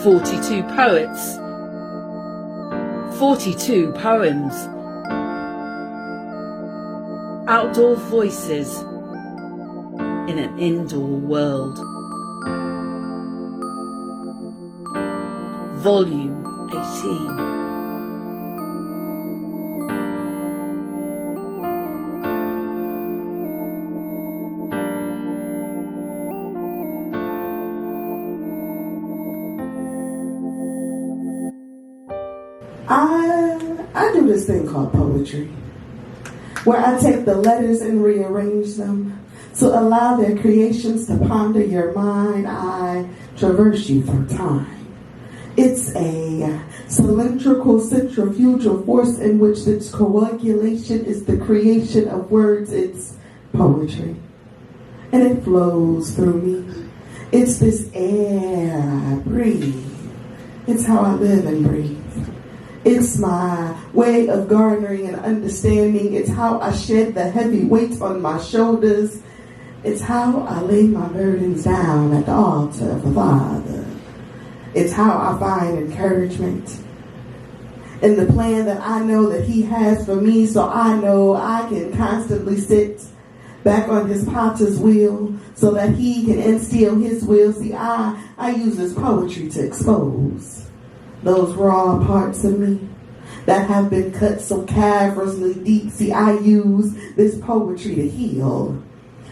42 poets, 42 poems, outdoor voices in an indoor world. Volume 18. I do this thing called poetry, where I take the letters and rearrange them to allow their creations to ponder your mind. I traverse you through time. It's a cylindrical centrifugal force in which its coagulation is the creation of words. It's poetry, and it flows through me. It's this air I breathe. It's how I live and breathe. It's my way of garnering and understanding. It's how I shed the heavy weight on my shoulders. It's how I lay my burdens down at the altar of the Father. It's how I find encouragement in the plan that I know that He has for me, so I know I can constantly sit back on His potter's wheel so that He can instill His will. See, I use this poetry to expose those raw parts of me that have been cut so cavernously deep. See, I use this poetry to heal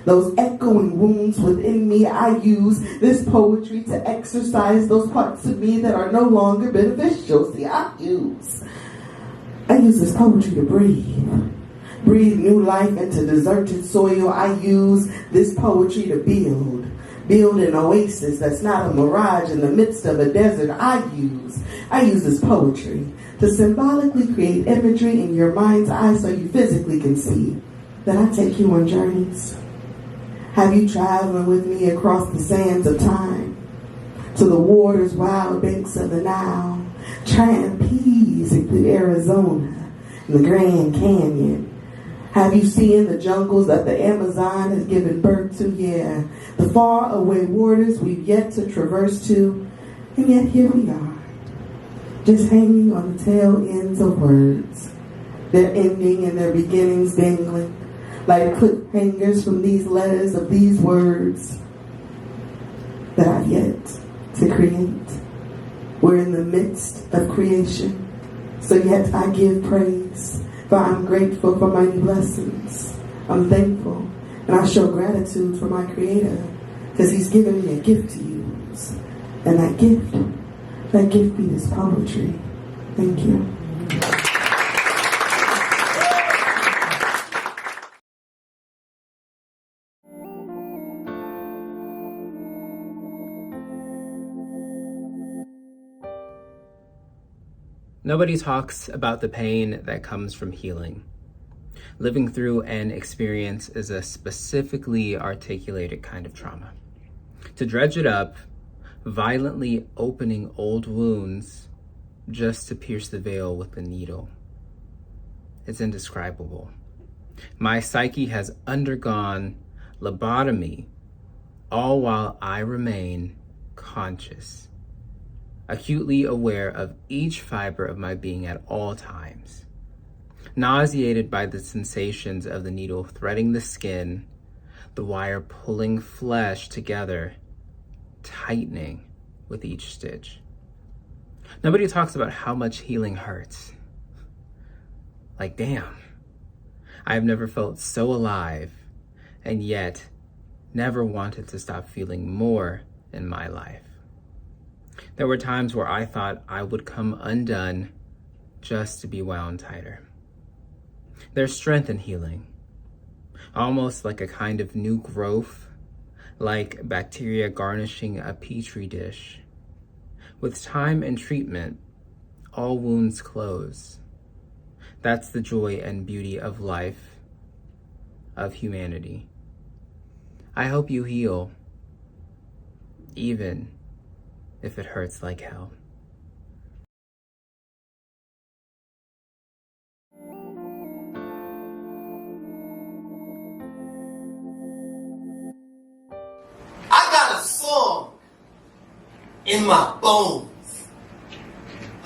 those echoing wounds within me. I use this poetry to exercise those parts of me that are no longer beneficial. See, I use this poetry to breathe new life into deserted soil. I use this poetry to build an oasis that's not a mirage in the midst of a desert. I use this poetry to symbolically create imagery in your mind's eye so you physically can see that I take you on journeys. Have you traveling with me across the sands of time to the water's wild banks of the Nile, trampesing through Arizona and the Grand Canyon? Have you seen the jungles that the Amazon has given birth to? Yeah, the far away waters we've yet to traverse to, and yet here we are, just hanging on the tail ends of words, their ending and their beginnings dangling like cliffhangers from these letters of these words that I've yet to create. We're in the midst of creation, so yet I give praise. For I'm grateful for my new blessings. I'm thankful, and I show gratitude for my Creator, because He's given me a gift to use. And that gift is poetry. Thank you. Nobody talks about the pain that comes from healing. Living through an experience is a specifically articulated kind of trauma. To dredge it up, violently opening old wounds just to pierce the veil with a needle. It's indescribable. My psyche has undergone lobotomy, all while I remain conscious, acutely aware of each fiber of my being at all times, nauseated by the sensations of the needle threading the skin, the wire pulling flesh together, tightening with each stitch. Nobody talks about how much healing hurts. Like, damn, I have never felt so alive, and yet never wanted to stop feeling more in my life. There were times where I thought I would come undone just to be wound tighter. There's strength in healing, almost like a kind of new growth, like bacteria garnishing a petri dish. With time and treatment, all wounds close. That's the joy and beauty of life, of humanity. I hope you heal, even if it hurts like hell. I got a song. in my bones.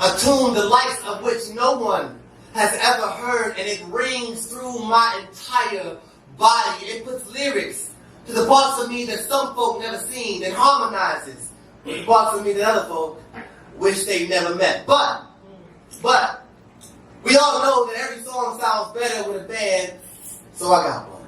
A tune the likes of which no one has ever heard, and it rings through my entire body. It puts lyrics to the parts of me that some folk never seen, and harmonizes with the parts of me that other folk wish they never met. But we all know that every song sounds better with a band, so I got one.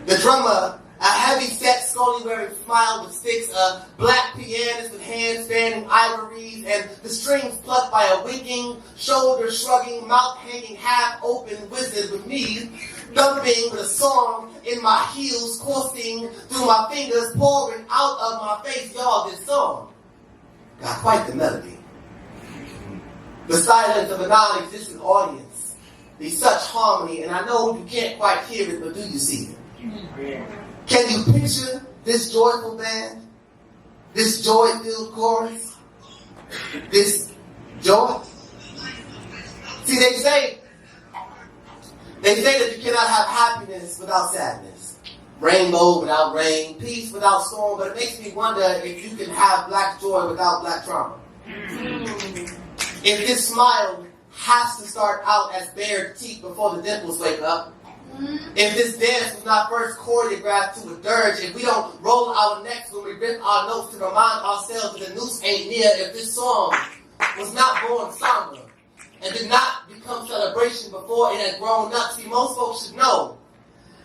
The drummer, a heavy-set, scully-wearing smile with sticks, a black pianist with hands spanning ivories, and the strings plucked by a winking, shoulder-shrugging, mouth-hanging, half-open wizard with me, thumping with a song in my heels, coursing through my fingers, pouring out of my face. Y'all, this song got quite the melody. The silence of a non-existent audience, be such harmony, and I know you can't quite hear it, but do you see it? Can you picture this joyful band, this joy-filled chorus, this joy? See, they say that you cannot have happiness without sadness, rainbow without rain, peace without storm, but it makes me wonder if you can have black joy without black trauma. If this smile has to start out as bared teeth before the dimples wake up, if this dance was not first choreographed to a dirge, if we don't roll our necks when we rip our notes to remind ourselves that the noose ain't near, if this song was not born somber and did not become celebration before it had grown up, see, most folks should know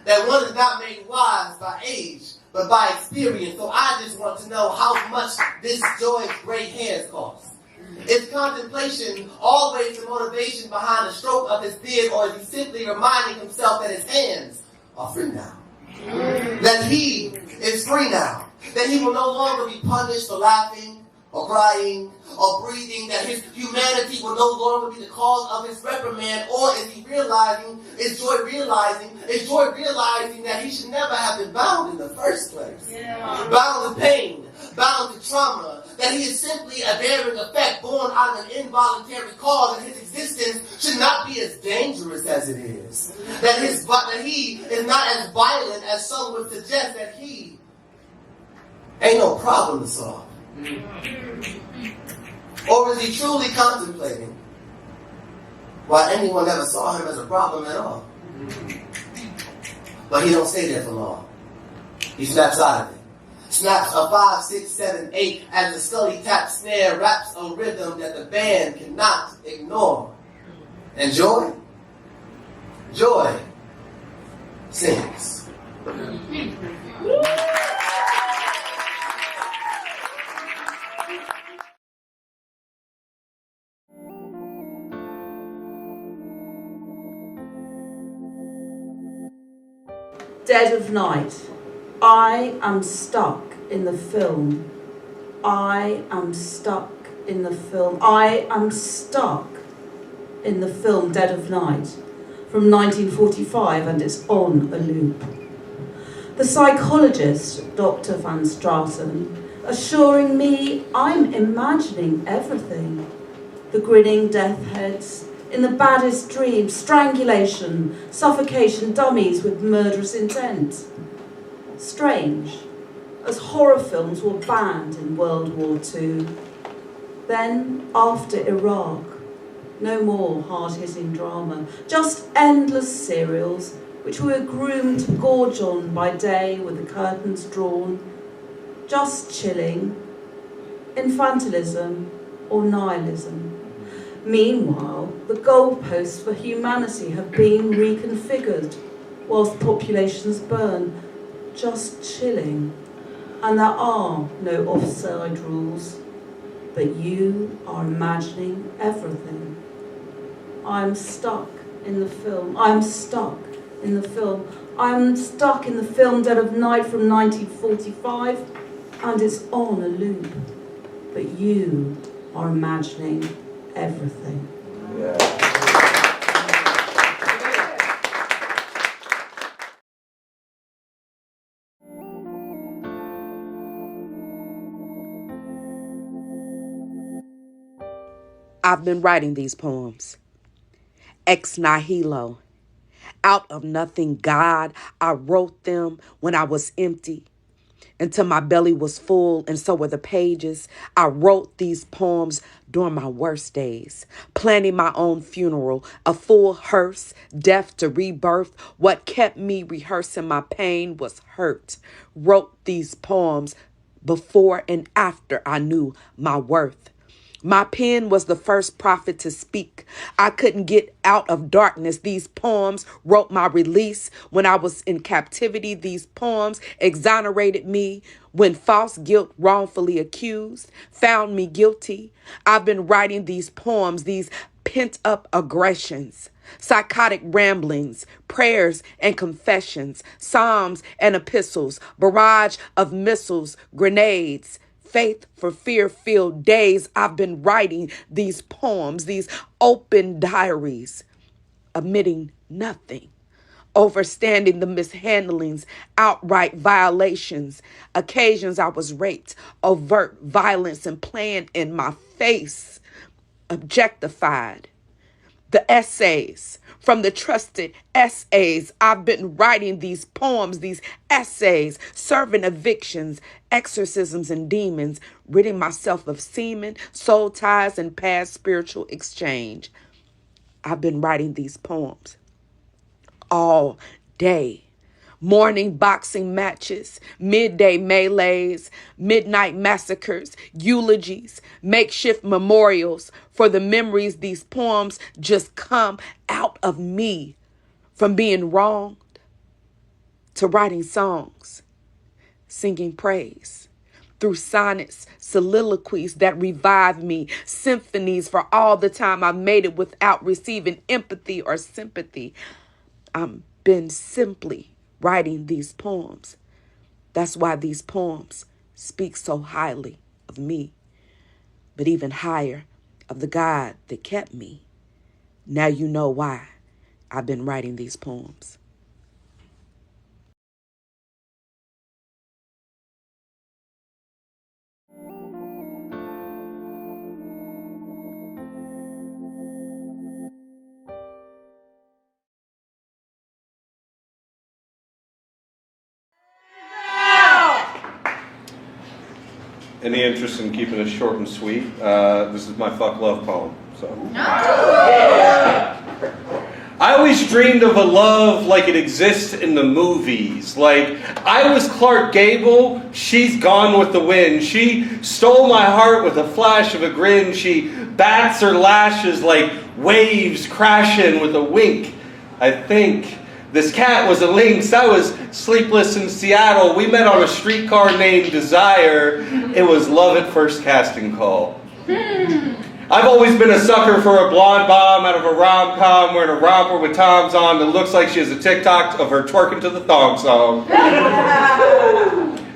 that one is not made wise by age, but by experience. So I just want to know how much this joy's gray hairs cost. Is contemplation always the motivation behind the stroke of his beard, or is he simply reminding himself that his hands are free now? That he is free now. That he will no longer be punished for laughing, or crying, or breathing. That his humanity will no longer be the cause of his reprimand. Or is joy realizing that he should never have been bound in the first place? Bound to pain, bound to trauma. That he is simply a daring effect born out of an involuntary cause, and his existence should not be as dangerous as it is. That he is not as violent as some would suggest. That he ain't no problem to solve. Or is he truly contemplating why anyone ever saw him as a problem at all? But he don't stay there for long. He snaps out of it. Snaps a 5, 6, 7, 8 as the scully tap snare raps a rhythm that the band cannot ignore. And joy sings. Dead of night. I am stuck in the film. I am stuck in the film. I am stuck in the film Dead of Night from 1945, and it's on a loop. The psychologist, Dr. Van Straten, assuring me I'm imagining everything. The grinning death heads in the baddest dreams, strangulation, suffocation, dummies with murderous intent. Strange, as horror films were banned in World War II. Then, after Iraq, no more hard-hitting drama, just endless serials which we were groomed to gorge on by day with the curtains drawn, just chilling, infantilism or nihilism. Meanwhile, the goalposts for humanity have been reconfigured whilst populations burn, just chilling, and there are no offside rules, but you are imagining everything. I'm stuck in the film. I'm stuck in the film. I'm stuck in the film Dead of Night from 1945, and it's on a loop, but you are imagining everything. Yeah. I've been writing these poems. Exnihilo. Out of nothing, God, I wrote them when I was empty. until my belly was full, and so were the pages. I wrote these poems during my worst days, planning my own funeral, a full hearse, death to rebirth. What kept me rehearsing my pain was hurt. Wrote these poems before and after I knew my worth. My pen was the first prophet to speak. I couldn't get out of darkness. These poems wrote my release when I was in captivity. These poems exonerated me when false guilt wrongfully accused found me guilty. I've been writing these poems, these pent-up aggressions, psychotic ramblings, prayers and confessions, psalms and epistles, barrage of missiles, grenades, faith for fear-filled days. I've been writing these poems, these open diaries, admitting nothing, overstanding the mishandlings, outright violations, occasions I was raped, overt violence and playing in my face, objectified. The essays from the trusted essays. I've been writing these poems, these essays, serving evictions, exorcisms and demons, ridding myself of semen, soul ties, and past spiritual exchange. I've been writing these poems all day. Morning boxing matches, midday melees, midnight massacres, eulogies, makeshift memorials for the memories. These poems just come out of me, from being wronged to writing songs, singing praise, through sonnets, soliloquies that revive me, symphonies for all the time I made it without receiving empathy or sympathy. I've been simply writing these poems. That's why these poems speak so highly of me, but even higher of the God that kept me. Now you know why I've been writing these poems. In the interest in keeping it short and sweet, this is my fuck love poem. So. I always dreamed of a love like it exists in the movies. Like, I was Clark Gable, she's gone with the wind. She stole my heart with a flash of a grin. She bats her lashes like waves crashing with a wink. I think this cat was a lynx. I was sleepless in Seattle. We met on a streetcar named Desire. It was love at first casting call. I've always been a sucker for a blonde bomb out of a rom-com wearing a romper with Toms on that looks like she has a TikTok of her twerking to the thong song.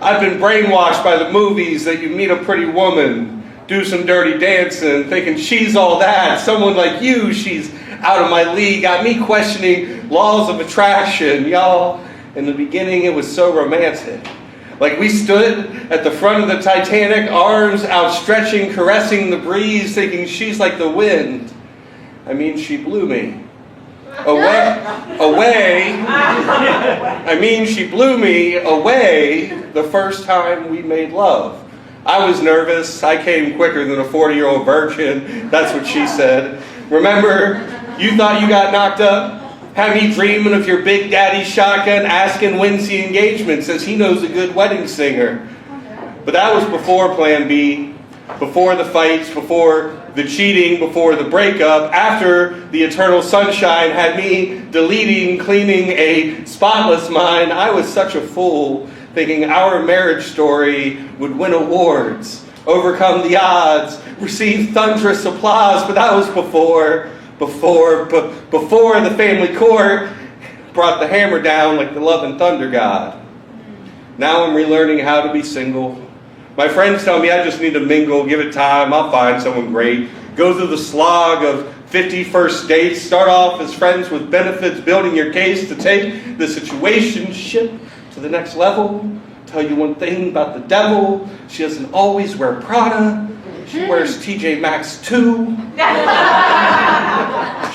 I've been brainwashed by the movies that you meet a pretty woman, do some dirty dancing, thinking she's all that. Someone like you, she's out of my league. Got me questioning laws of attraction. Y'all, in the beginning it was so romantic. Like we stood at the front of the Titanic, arms outstretching, caressing the breeze, thinking she's like the wind. I mean, she blew me away. I mean, she blew me away the first time we made love. I was nervous. I came quicker than a 40-year-old virgin. That's what she said. Remember, you thought you got knocked up? Had me dreaming of your big daddy shotgun asking when's the engagement, says he knows a good wedding singer. But that was before Plan B, before the fights, before the cheating, before the breakup, after the eternal sunshine had me deleting, cleaning a spotless mind. I was such a fool, thinking our marriage story would win awards, overcome the odds, receive thunderous applause, but that was before the family court brought the hammer down like the love and thunder god. Now I'm relearning how to be single. My friends tell me I just need to mingle, give it time, I'll find someone great. Go through the slog of 50 first dates, start off as friends with benefits, building your case to take the situationship to the next level. Tell you one thing about the devil, she doesn't always wear Prada. She wears TJ Maxx too.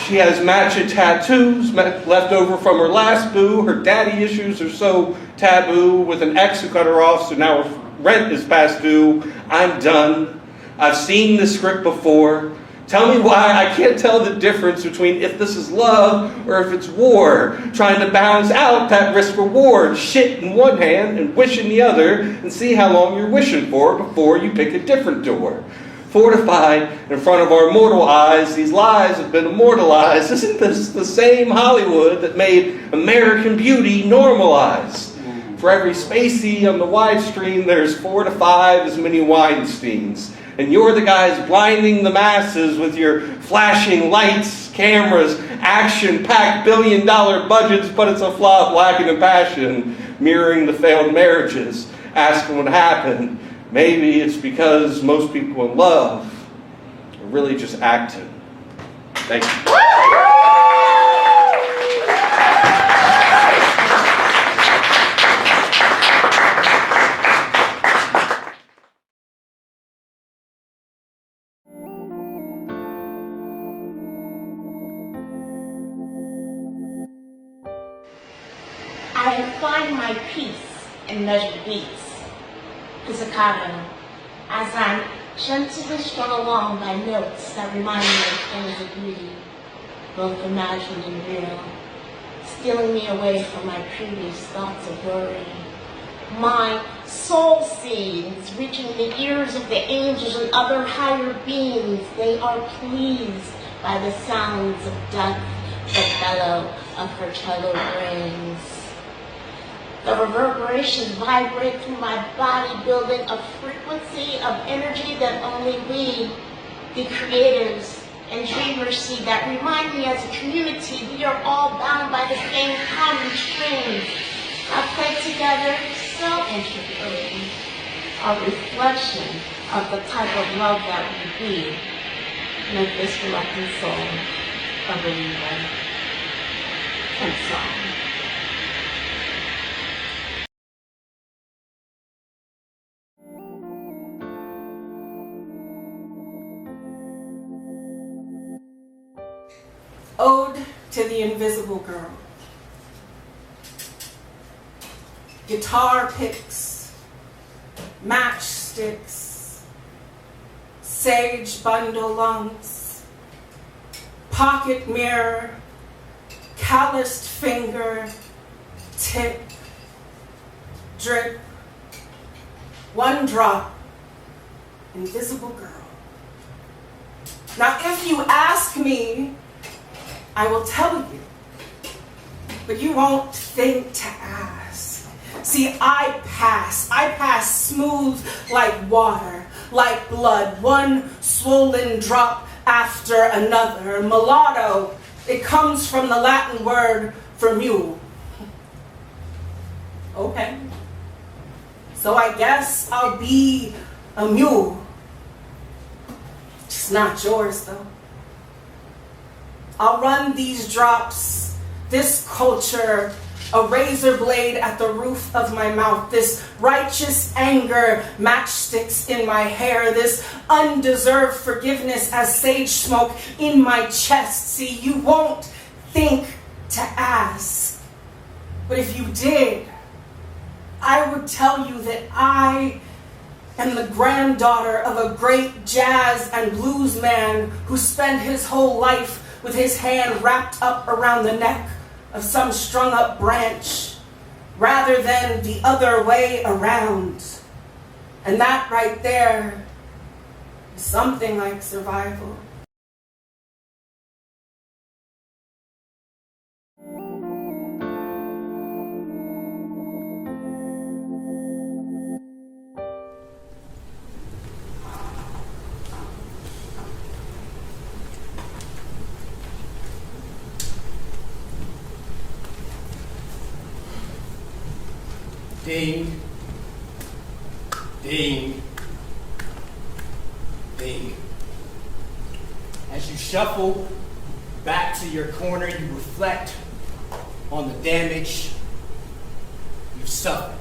She has matcha tattoos left over from her last boo. Her daddy issues are so taboo with an ex who cut her off, so now her rent is past due. I'm done. I've seen this script before. Tell me why I can't tell the difference between if this is love or if it's war. Trying to balance out that risk-reward. Shit in one hand and wish in the other, and see how long you're wishing for before you pick a different door. Fortified in front of our mortal eyes, these lies have been immortalized. Isn't this the same Hollywood that made American Beauty normalized? For every Spacey on the widescreen, there's 4 to 5 as many Weinsteins. And you're the guys blinding the masses with your flashing lights, cameras, action-packed billion-dollar budgets, but it's a flop lacking in passion, mirroring the failed marriages, asking what happened. Maybe it's because most people in love are really just acting. Thank you. I find my peace in measured beats, pizzicato, as I'm gently strung along by notes that remind me of things of beauty, both imagined and real, stealing me away from my previous thoughts of worry. My soul scenes reaching the ears of the angels and other higher beings, they are pleased by the sounds of death, the bellow of her cello brings. The reverberations vibrate through my body, building a frequency of energy that only we, the creators and dreamers, see, that remind me as a community we are all bound by the same common strings. I play together so intricately, a reflection of the type of love that we be. Make this reluctant soul a believer and song. Ode to the Invisible Girl. Guitar picks, matchsticks, sage bundle lungs, pocket mirror, calloused finger, tip, drip, one drop, invisible girl. Now if you ask me, I will tell you, but you won't think to ask. See, I pass smooth like water, like blood, one swollen drop after another. Mulatto, it comes from the Latin word for mule. Okay, so I guess I'll be a mule. Just not yours though. I'll run these drops, this culture, a razor blade at the roof of my mouth, this righteous anger, matchsticks in my hair, this undeserved forgiveness as sage smoke in my chest. See, you won't think to ask, but if you did, I would tell you that I am the granddaughter of a great jazz and blues man who spent his whole life with his hand wrapped up around the neck of some strung up branch, rather than the other way around. And that right there is something like survival. Ding, ding, ding. As you shuffle back to your corner, you reflect on the damage you've suffered.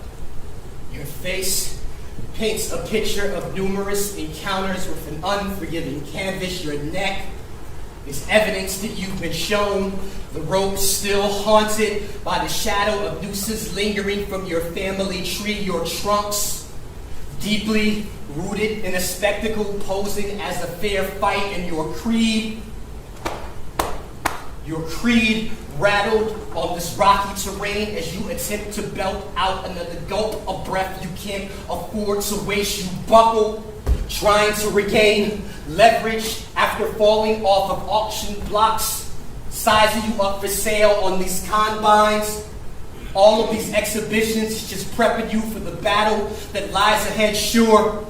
Your face paints a picture of numerous encounters with an unforgiving canvas. Your neck is evidence that you've been shown. The rope still haunted by the shadow of nooses lingering from your family tree. Your trunks deeply rooted in a spectacle posing as a fair fight, and your creed rattled on this rocky terrain as you attempt to belt out another gulp of breath you can't afford to waste. You buckle, trying to regain leverage after falling off of auction blocks, sizing you up for sale on these combines. All of these exhibitions just prepping you for the battle that lies ahead. Sure,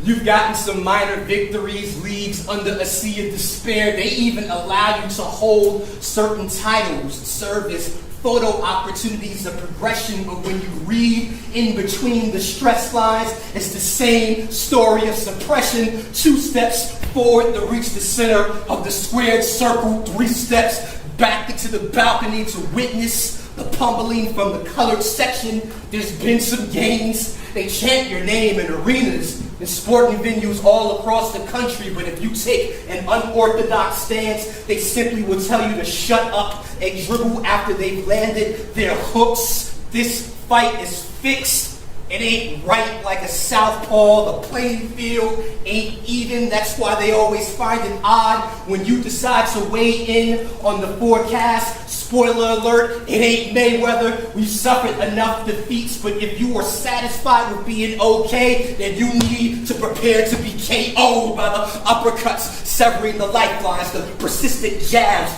you've gotten some minor victories, leagues under a sea of despair. They even allow you to hold certain titles, serve as photo opportunities of progression, but when you read in between the stress lines, it's the same story of suppression. 2 steps forward to reach the center of the squared circle, 3 steps back into the balcony to witness the pummeling from the colored section. There's been some gains. They chant your name in arenas and sporting venues all across the country, but if you take an unorthodox stance, they simply will tell you to shut up and dribble after they've landed their hooks. This fight is fixed. It ain't right like a southpaw. The playing field ain't even. That's why they always find it odd when you decide to weigh in on the forecast. Spoiler alert, it ain't Mayweather. We've suffered enough defeats, but if you are satisfied with being okay, then you need to prepare to be KO'd by the uppercuts, severing the lifelines, the persistent jabs,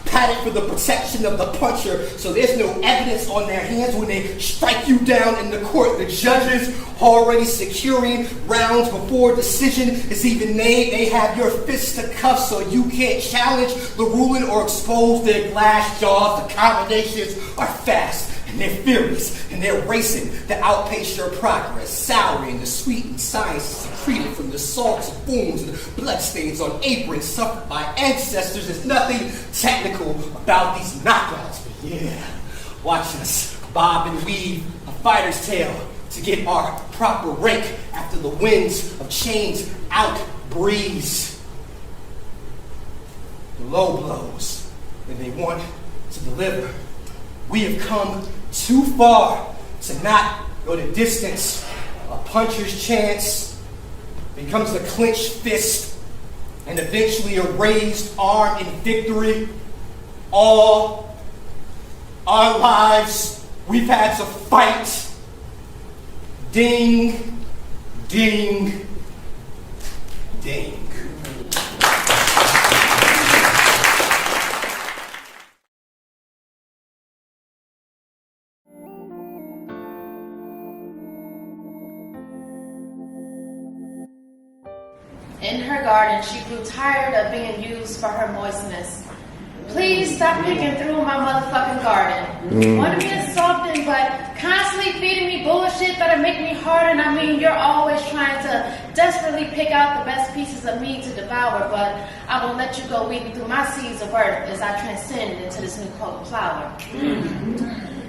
padded for the protection of the puncher, so there's no evidence on their hands when they strike you down in the court. The judges already securing rounds before decision is even made. They have your fists to cuff, so you can't challenge the ruling or expose their glass jaws. The combinations are fast, and they're furious, and they're racing to outpace your progress. Souring the sweetened science secreted from the salts of wounds and bloodstains on aprons suffered by ancestors. There's nothing technical about these knockouts, but yeah, watch us bob and weave a fighter's tale to get our proper rank after the winds of change outbreeze. The low blows that they want to deliver. We have come too far to not go the distance. A puncher's chance becomes a clenched fist and eventually a raised arm in victory. All our lives, we've had to fight. Ding, ding, ding. In her garden, she grew tired of being used for her moistness. Please stop picking through my motherfucking garden. Want to be insulting, but constantly feeding me bullshit that'll make me harden. I mean, you're always trying to desperately pick out the best pieces of me to devour, but I won't let you go weaving through my seeds of earth as I transcend into this new coat of flower.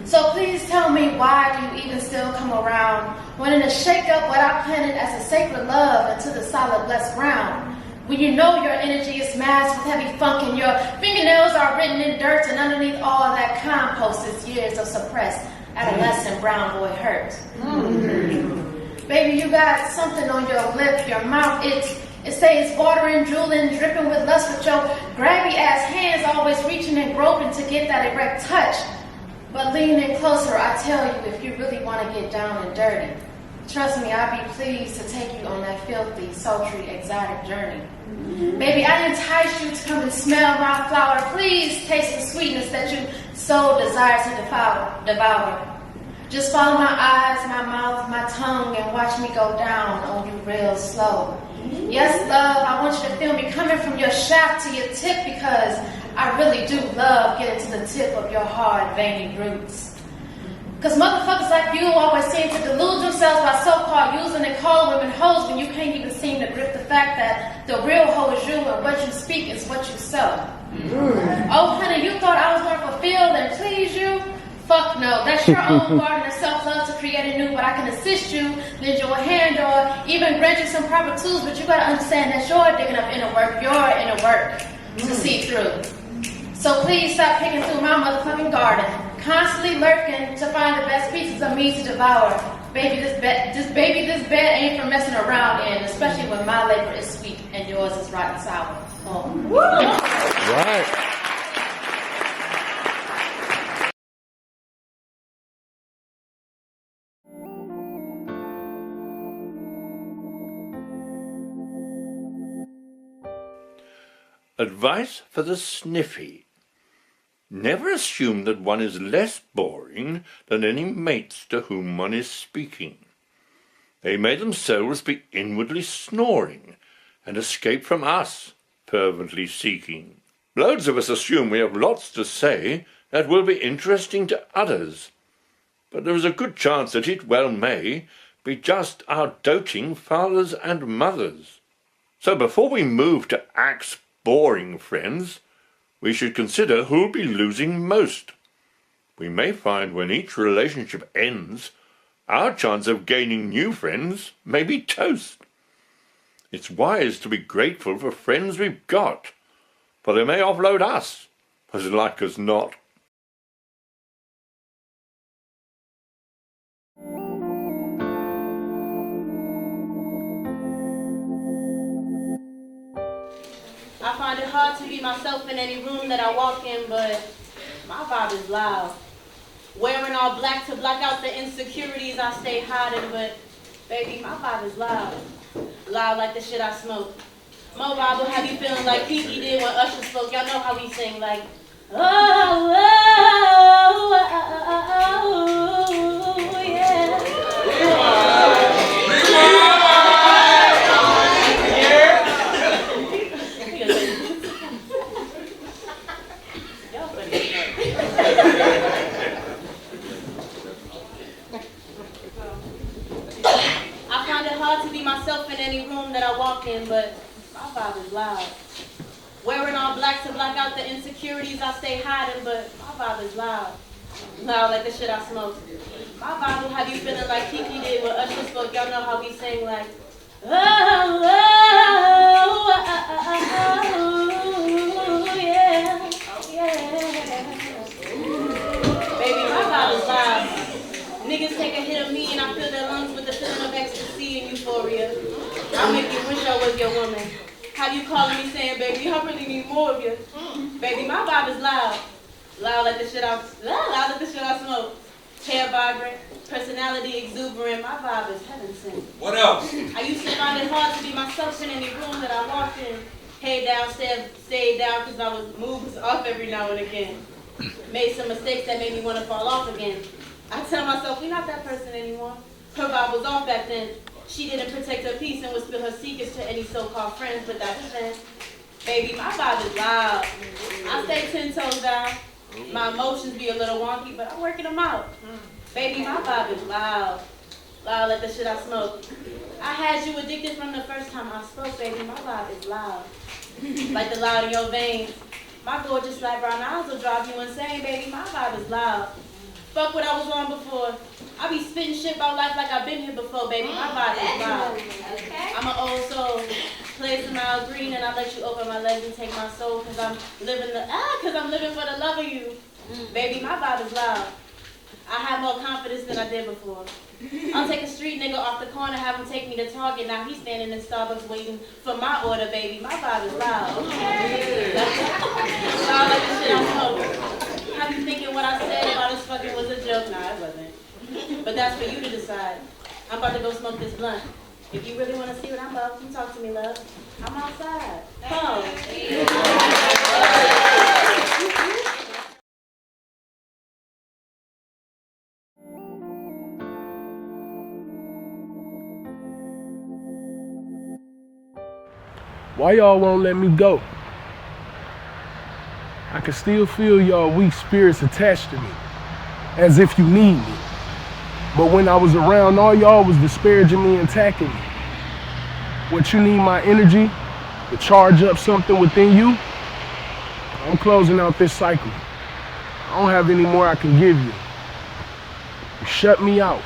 So please tell me, why do you even still come around, wanting to shake up what I planted as a sacred love into the solid blessed ground? When you know your energy is masked with heavy funk and your fingernails are written in dirt, and underneath all of that compost is years of suppressed adolescent brown boy hurt. Baby, you got something on your lip, your mouth, it stays watering, drooling, dripping with lust, with your grabby ass hands always reaching and groping to get that erect touch. But lean in closer, I tell you, if you really want to get down and dirty, trust me, I'd be pleased to take you on that filthy, sultry, exotic journey. Baby, I entice you to come and smell my flower. Please taste the sweetness that you so desire to devour. Just follow my eyes, my mouth, my tongue, and watch me go down on you real slow. Yes, love, I want you to feel me coming from your shaft to your tip, because I really do love getting to the tip of your hard, veiny roots. Because motherfuckers like you always seem to delude themselves by so-called using and calling women hoes when you can't even seem to grip the fact that the real hoe is you and what you speak is what you sow. Oh, honey, you thought I was going to fulfill and please you? Fuck no. That's your own garden of self-love to create a new, but I can assist you, lend you a hand, or even grant you some proper tools, but you gotta understand that you're digging up inner work, your inner work to see through. So please stop picking through my motherfucking garden, constantly lurking to find the best pieces of me to devour. Baby, this bed ain't for messing around in, especially when my labor is sweet and yours is rotten sour. Oh. Woo! Right. Advice for the Sniffy. Never assume that one is less boring than any mates to whom one is speaking. They may themselves be inwardly snoring and escape from us, fervently seeking. Loads of us assume we have lots to say that will be interesting to others, but there is a good chance that it well may be just our doting fathers and mothers. So before we move to axe boring friends, we should consider who'll be losing most. We may find when each relationship ends, our chance of gaining new friends may be toast. It's wise to be grateful for friends we've got, for they may offload us, as like as not. I find it hard to be myself in any room that I walk in, but my vibe is loud. Wearing all black to block out the insecurities I stay hiding, but baby, my vibe is loud. Loud like the shit I smoke. Mo Bible, have you feeling like Kiki did when Usher spoke? Y'all know how we sing like, oh, oh, oh, oh, yeah. I find it hard to be myself in any room that I walk in, but my vibe is loud. Wearing all black to block out the insecurities I stay hiding, but my vibe is loud. Loud like the shit I smoke. My vibe will have you feeling like Kiki did when Usher spoke. Y'all know how we sing like, oh, oh, oh, yeah, yeah. Baby, my vibe is loud. Niggas take a hit of me and I fill their lungs with the feeling of ecstasy and euphoria. I'll make you wish I was your woman. Have you calling me saying, baby, I really need more of you. Baby, my vibe is loud. Loud like the shit I smoke. Hair vibrant, personality exuberant. My vibe is heaven sent. What else? I used to find it hard to be myself in any room that I walked in. Head down, stayed down because I was moves off every now and again. Made some mistakes that made me want to fall off again. I tell myself, we're not that person anymore. Her vibe was off back then. She didn't protect her peace and would spill her secrets to any so-called friends, but that's then. Baby, my vibe is loud. I stay 10 toes down. My emotions be a little wonky, but I'm working them out. Baby, my vibe is loud. Loud like the shit I smoke. I had you addicted from the first time I spoke, baby. My vibe is loud. Like the loud in your veins. My gorgeous light brown eyes will drive you insane, baby. My vibe is loud. Fuck what I was on before. I be spitting shit about life like I've been here before, baby. My vibe is loud. Okay. I'm an old soul. Play some Al Green and I let you open my legs and take my soul cause I'm living for the love of you. Baby, my vibe is loud. I have more confidence than I did before. I'll take a street nigga off the corner, have him take me to Target. Now he's standing in Starbucks waiting for my order, baby. My vibe is loud. Okay. Loud like the shit I smoke. Have you thinking what I said about us fucking was a joke? Nah, it wasn't. But that's for you to decide. I'm about to go smoke this blunt. If you really want to see what I'm about, come talk to me, love. I'm outside. Come. Why y'all won't let me go? I can still feel y'all weak spirits attached to me, as if you need me. But when I was around, all y'all was disparaging me and attacking me. What you need my energy to charge up something within you? I'm closing out this cycle. I don't have any more I can give you. You shut me out,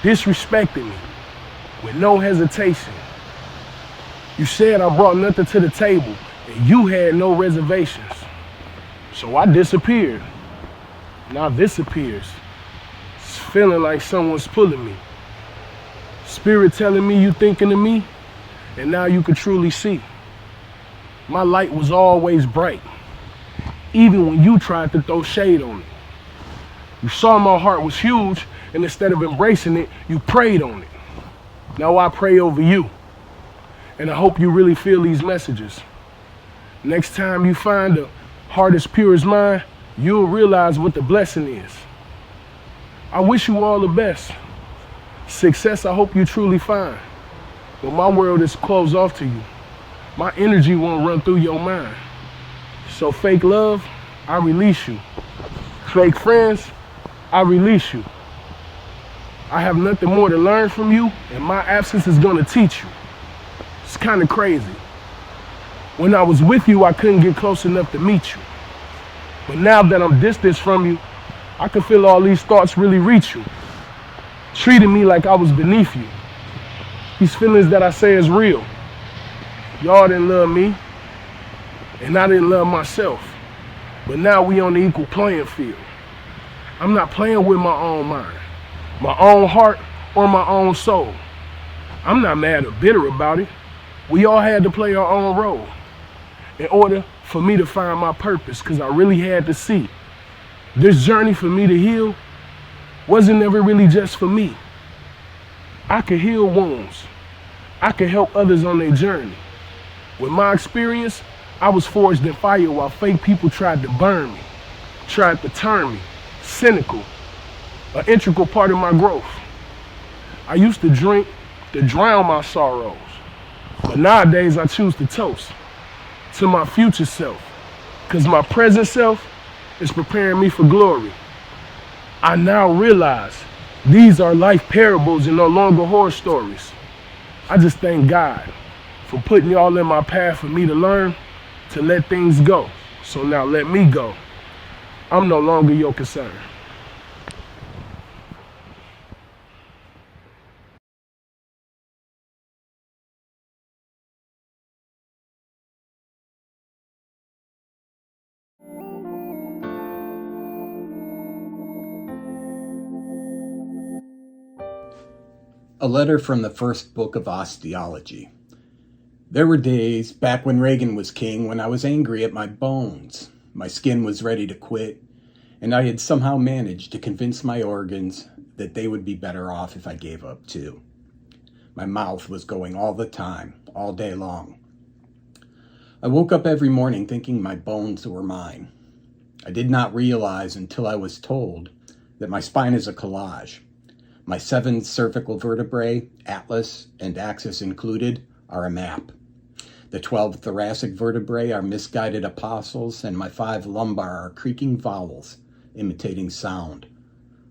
disrespected me with no hesitation. You said I brought nothing to the table and you had no reservations. So I disappeared. Now this appears. It's feeling like someone's pulling me. Spirit telling me you thinking of me, and now you can truly see. My light was always bright, even when you tried to throw shade on it. You saw my heart was huge, and instead of embracing it, you prayed on it. Now I pray over you, and I hope you really feel these messages. Next time you find a heart as pure as mine, you'll realize what the blessing is. I wish you all the best. Success I hope you truly find. But my world is closed off to you. My energy won't run through your mind. So fake love, I release you. Fake friends, I release you. I have nothing more to learn from you, and my absence is gonna teach you. It's kind of crazy. When I was with you, I couldn't get close enough to meet you. But now that I'm distanced from you, I can feel all these thoughts really reach you. Treating me like I was beneath you. These feelings that I say is real. Y'all didn't love me, and I didn't love myself. But now we on the equal playing field. I'm not playing with my own mind, my own heart, or my own soul. I'm not mad or bitter about it. We all had to play our own role in order for me to find my purpose, because I really had to see. This journey for me to heal wasn't ever really just for me. I could heal wounds. I could help others on their journey. With my experience, I was forged in fire while fake people tried to burn me, tried to turn me, cynical, an integral part of my growth. I used to drink to drown my sorrows, but nowadays I choose to toast to my future self, because my present self is preparing me for glory. I now realize these are life parables and no longer horror stories. I just thank God for putting y'all in my path for me to learn to let things go. So now let me go. I'm no longer your concern. A letter from the first book of Osteology. There were days, back when Reagan was king, when I was angry at my bones. My skin was ready to quit, and I had somehow managed to convince my organs that they would be better off if I gave up too. My mouth was going all the time, all day long. I woke up every morning thinking my bones were mine. I did not realize until I was told that my spine is a collage. My 7 cervical vertebrae, atlas and axis included, are a map. The 12 thoracic vertebrae are misguided apostles, and my 5 lumbar are creaking vowels, imitating sound.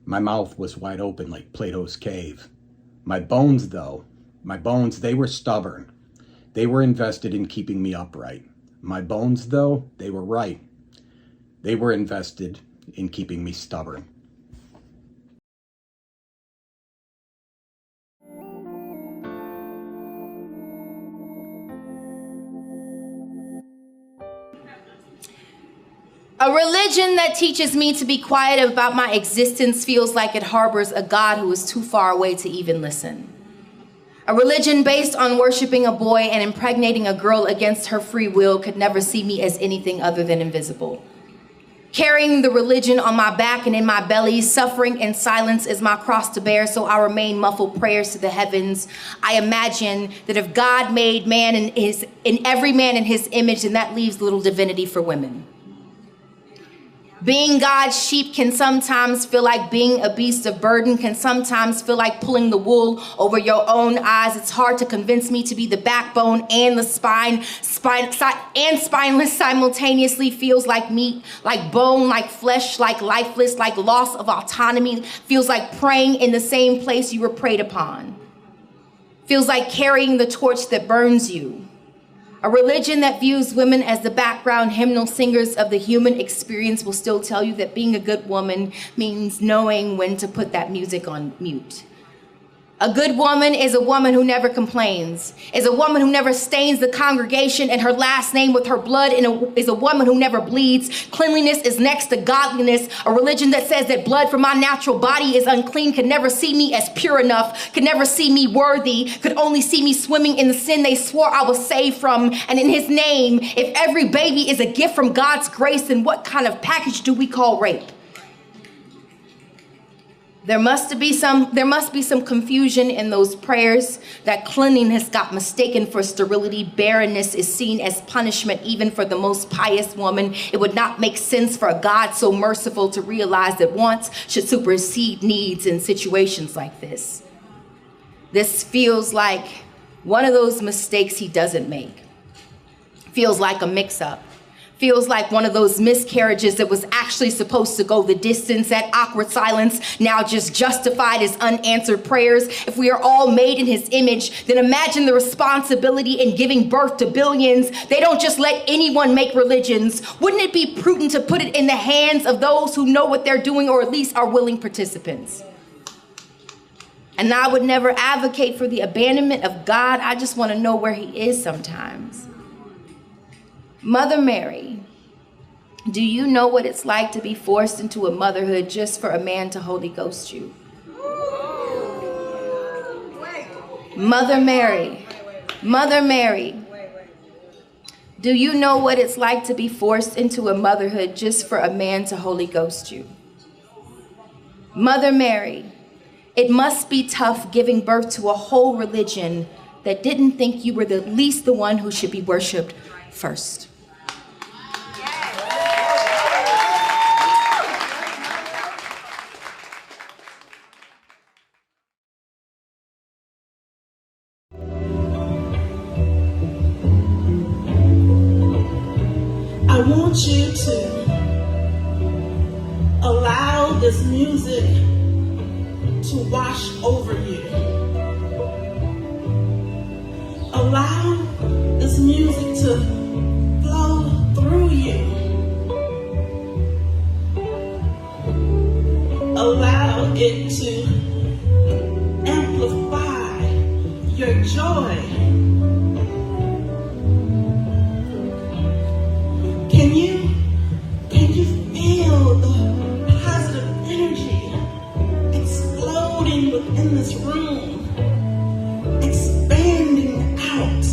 My mouth was wide open like Plato's cave. My bones, though, they were stubborn. They were invested in keeping me upright. My bones, though, they were right. They were invested in keeping me stubborn. A religion that teaches me to be quiet about my existence feels like it harbors a God who is too far away to even listen. A religion based on worshiping a boy and impregnating a girl against her free will could never see me as anything other than invisible. Carrying the religion on my back and in my belly, suffering in silence is my cross to bear, so I remain muffled prayers to the heavens. I imagine that if God made man in every man in his image, then that leaves little divinity for women. Being God's sheep can sometimes feel like being a beast of burden, can sometimes feel like pulling the wool over your own eyes. It's hard to convince me to be the backbone and the spineless simultaneously. Feels like meat, like bone, like flesh, like lifeless, like loss of autonomy. Feels like praying in the same place you were preyed upon. Feels like carrying the torch that burns you. A religion that views women as the background hymnal singers of the human experience will still tell you that being a good woman means knowing when to put that music on mute. A good woman is a woman who never complains, is a woman who never stains the congregation and her last name with her blood, and is a woman who never bleeds. Cleanliness is next to godliness. A religion that says that blood from my natural body is unclean could never see me as pure enough, could never see me worthy, could only see me swimming in the sin they swore I was saved from. And in his name, if every baby is a gift from God's grace, then what kind of package do we call rape? There must be some confusion in those prayers that cleanliness got mistaken for sterility. Barrenness is seen as punishment even for the most pious woman. It would not make sense for a God so merciful to realize that wants should supersede needs in situations like this. This feels like one of those mistakes he doesn't make. Feels like a mix-up. Feels like one of those miscarriages that was actually supposed to go the distance. That awkward silence now just justified as unanswered prayers. If we are all made in his image, then imagine the responsibility in giving birth to billions. They don't just let anyone make religions. Wouldn't it be prudent to put it in the hands of those who know what they're doing, or at least are willing participants? And I would never advocate for the abandonment of God. I just want to know where he is sometimes. Mother Mary, do you know what it's like to be forced into a motherhood just for a man to Holy Ghost you? Mother Mary, do you know what it's like to be forced into a motherhood just for a man to Holy Ghost you? Mother Mary, it must be tough giving birth to a whole religion that didn't think you were the least the one who should be worshiped first. I want you to allow this music to wash over you. Allow this music to flow through you. Allow it to amplify your joy. Can you feel the positive energy exploding within this room, expanding out,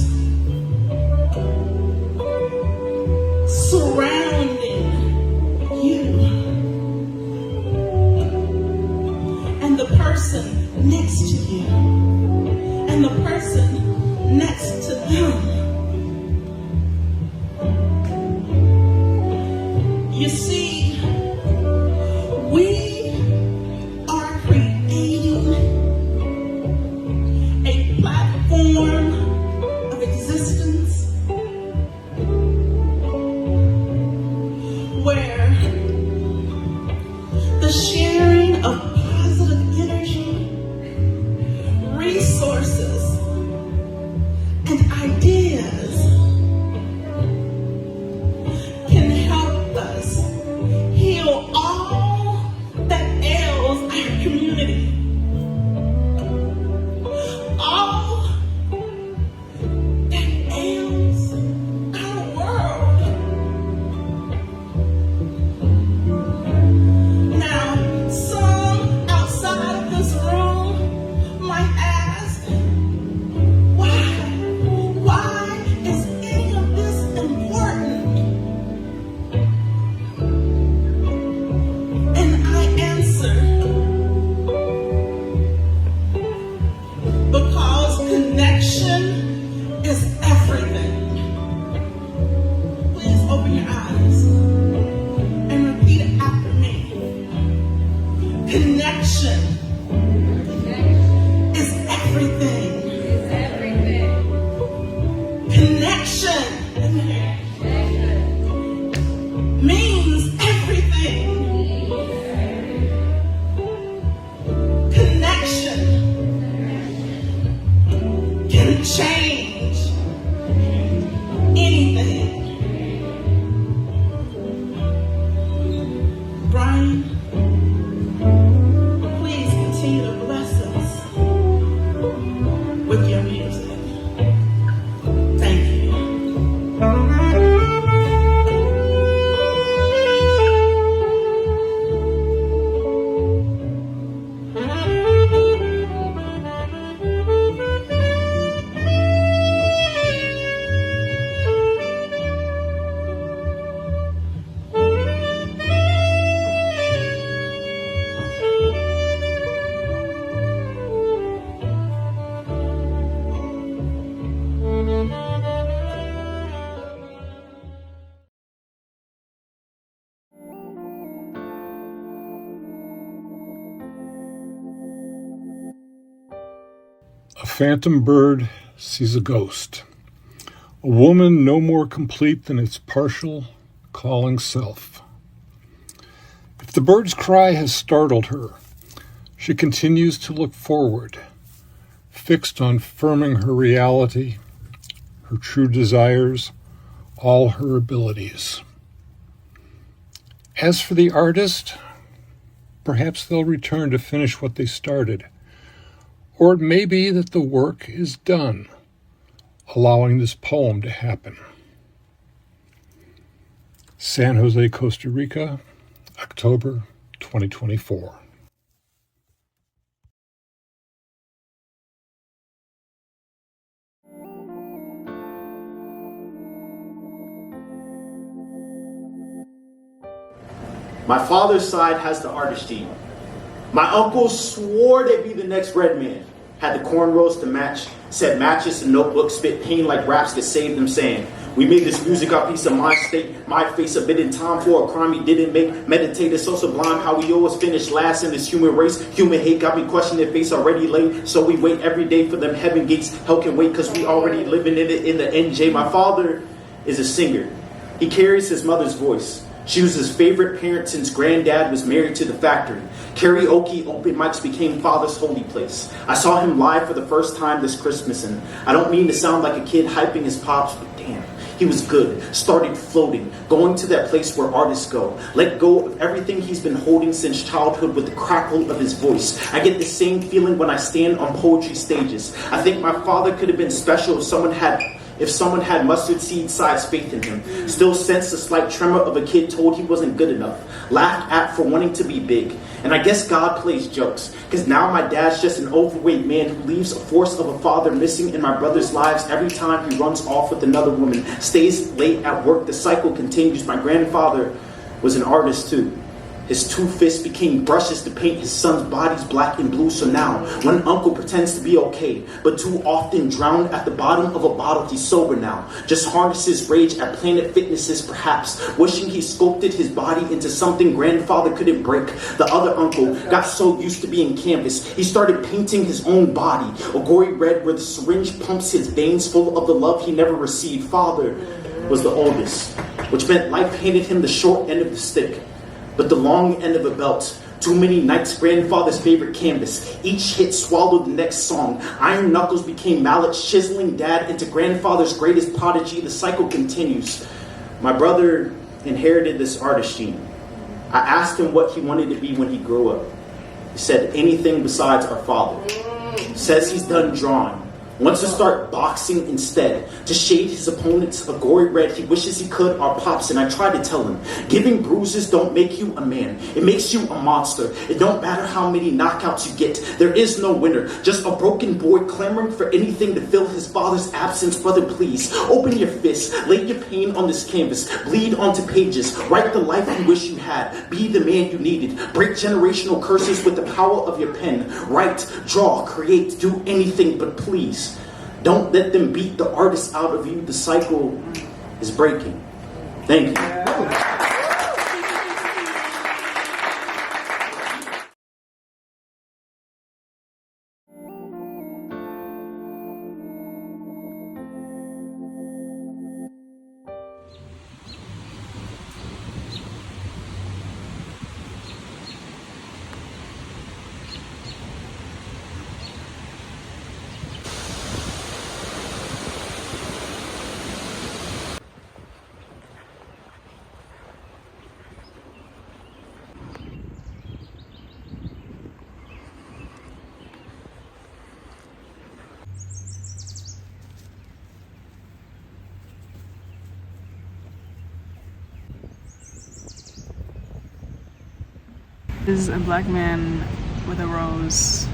surrounding you, and the person next to you, and the person next to phantom bird sees a ghost, a woman no more complete than its partial calling self. If the bird's cry has startled her, she continues to look forward, fixed on firming her reality, her true desires, all her abilities. As for the artist, perhaps they'll return to finish what they started. Or it may be that the work is done, allowing this poem to happen. San Jose, Costa Rica, October 2024. My father's side has the artist gene. My uncle swore they'd be the next Red Man. Had the cornrows to match, said matches and notebooks, spit pain like raps that saved them, saying, we made this music our piece of my state, my face a bit in time for a crime he didn't make. Meditated so sublime how we always finish last in this human race. Human hate got me questioning face already late. So we wait every day for them heaven gates. Hell can wait cause we already living in it in the NJ. My father is a singer. He carries his mother's voice. She was his favorite parent since granddad was married to the factory. Karaoke open mics became father's holy place. I saw him live for the first time this Christmas, and I don't mean to sound like a kid hyping his pops, but damn, he was good. Started floating, going to that place where artists go. Let go of everything he's been holding since childhood with the crackle of his voice. I get the same feeling when I stand on poetry stages. I think my father could have been special if someone had mustard seed sized faith in him. Still sense the slight tremor of a kid told he wasn't good enough. Laughed at for wanting to be big. And I guess God plays jokes, because now my dad's just an overweight man who leaves a force of a father missing in my brother's lives every time he runs off with another woman. Stays late at work, the cycle continues. My grandfather was an artist too. His two fists became brushes to paint his son's bodies black and blue. So now, when uncle pretends to be okay, but too often drowned at the bottom of a bottle, he's sober now. Just harnesses rage at Planet Fitnesses perhaps, wishing he sculpted his body into something grandfather couldn't break. The other uncle got so used to being canvas, he started painting his own body, a gory red where the syringe pumps his veins full of the love he never received. Father was the oldest, which meant life handed him the short end of the stick. But the long end of a belt, too many nights grandfather's favorite canvas. Each hit swallowed the next song. Iron knuckles became mallets, chiseling dad into grandfather's greatest prodigy. The cycle continues. My brother inherited this artist gene. I asked him what he wanted to be when he grew up. He said anything besides our father. Says he's done drawing. Wants to start boxing instead. To shade his opponents a gory red, he wishes he could our pops, and I try to tell him, giving bruises don't make you a man. It makes you a monster. It don't matter how many knockouts you get. There is no winner. Just a broken boy clamoring for anything to fill his father's absence. Brother, please, open your fists. Lay your pain on this canvas. Bleed onto pages. Write the life you wish you had. Be the man you needed. Break generational curses with the power of your pen. Write, draw, create, do anything, but please, don't let them beat the artist out of you. The cycle is breaking. Thank you. This is a black man with a rose.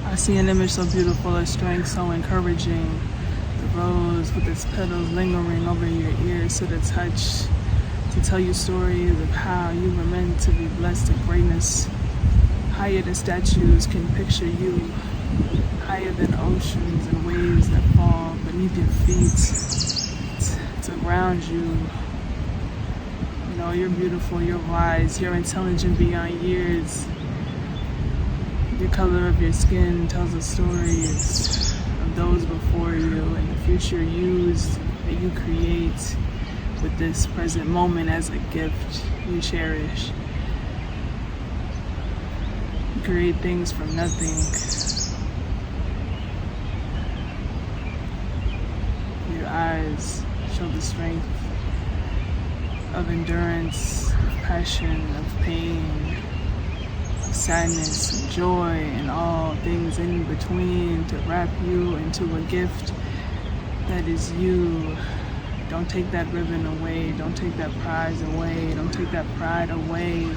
I see an image so beautiful, a strength so encouraging. The rose with its petals lingering over your ears to the touch, to tell you stories of how you were meant to be blessed with greatness. Higher than statues can picture you, higher than oceans and waves that fall beneath your feet to ground you. You know, you're beautiful, you're wise, you're intelligent beyond years. The color of your skin tells the stories of those before you and the future yous that you create with this present moment as a gift you cherish. You create things from nothing. Your eyes show the strength of endurance, of passion, of pain, of sadness, of joy, and all things in between to wrap you into a gift that is you. Don't take that ribbon away. Don't take that prize away. Don't take that pride away.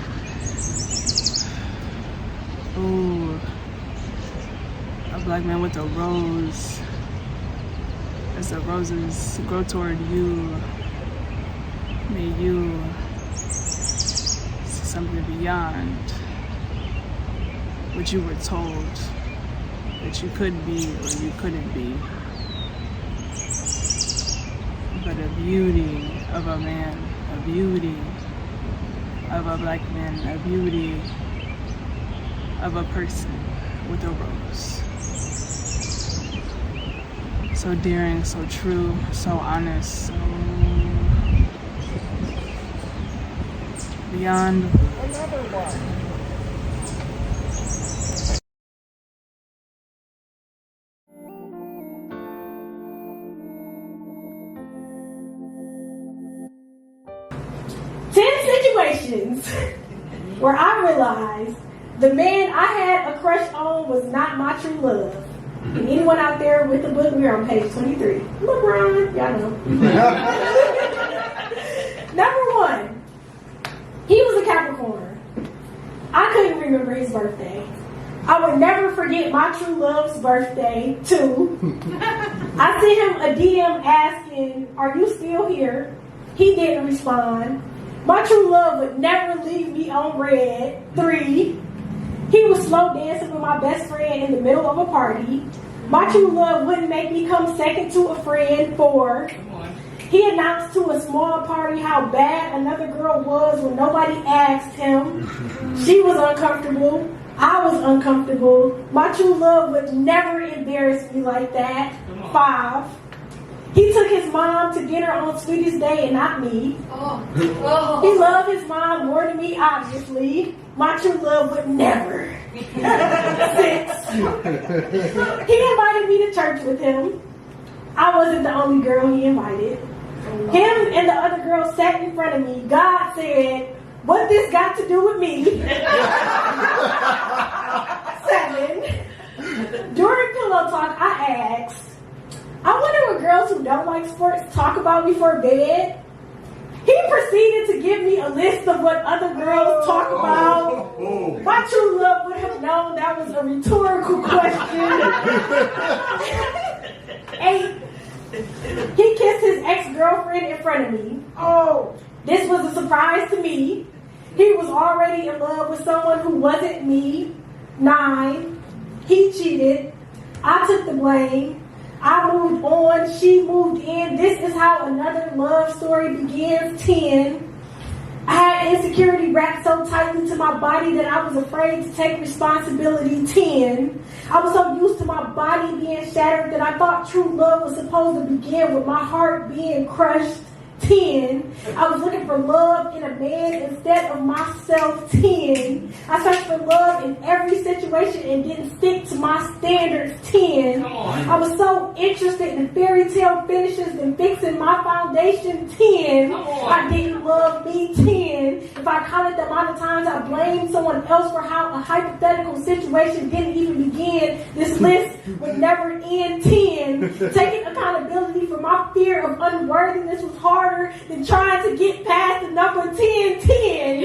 Ooh, a black man with a rose. As the roses grow toward you, may you see something beyond what you were told that you could be or you couldn't be. But a beauty of a man, a beauty of a black man, a beauty of a person with a rose. So daring, so true, so honest, so beyond. Another one. Where I realized the man I had a crush on was not my true love. And anyone out there with the book, we're on page 23. Look, Bryan, y'all know. Number one, he was a Capricorn. I couldn't remember his birthday. I would never forget my true love's birthday, too. I sent him a DM asking, "Are you still here?" He didn't respond. My true love would never leave me on red. 3, he was slow dancing with my best friend in the middle of a party. My true love wouldn't make me come second to a friend. 4, he announced to a small party how bad another girl was when nobody asked him. She was uncomfortable. I was uncomfortable. My true love would never embarrass me like that. 5, he took his mom to dinner on Sweetest Day and not me. He loved his mom more than me, obviously. My true love would never. 6, he invited me to church with him. I wasn't the only girl he invited. Him and the other girl sat in front of me. God said, "What this got to do with me?" 7, during pillow talk, I asked, "I wonder what girls who don't like sports talk about before bed." He proceeded to give me a list of what other girls talk about. My true love would have known that was a rhetorical question. 8, he kissed his ex-girlfriend in front of me. This was a surprise to me. He was already in love with someone who wasn't me. 9, he cheated. I took the blame. I moved on, she moved in. This is how another love story begins. 10, I had insecurity wrapped so tightly to my body that I was afraid to take responsibility. 10, I was so used to my body being shattered that I thought true love was supposed to begin with my heart being crushed. 10, I was looking for love in a man instead of myself. 10, I searched for love in every situation and didn't stick to my standards. 10, I was so interested in fairy tale finishes and fixing my foundation. 10, I didn't love me. 10, if I counted the amount of times I blamed someone else for how a hypothetical situation didn't even begin, this list would never end. 10, taking accountability for my fear of unworthiness was harder than trying to get past the number 10.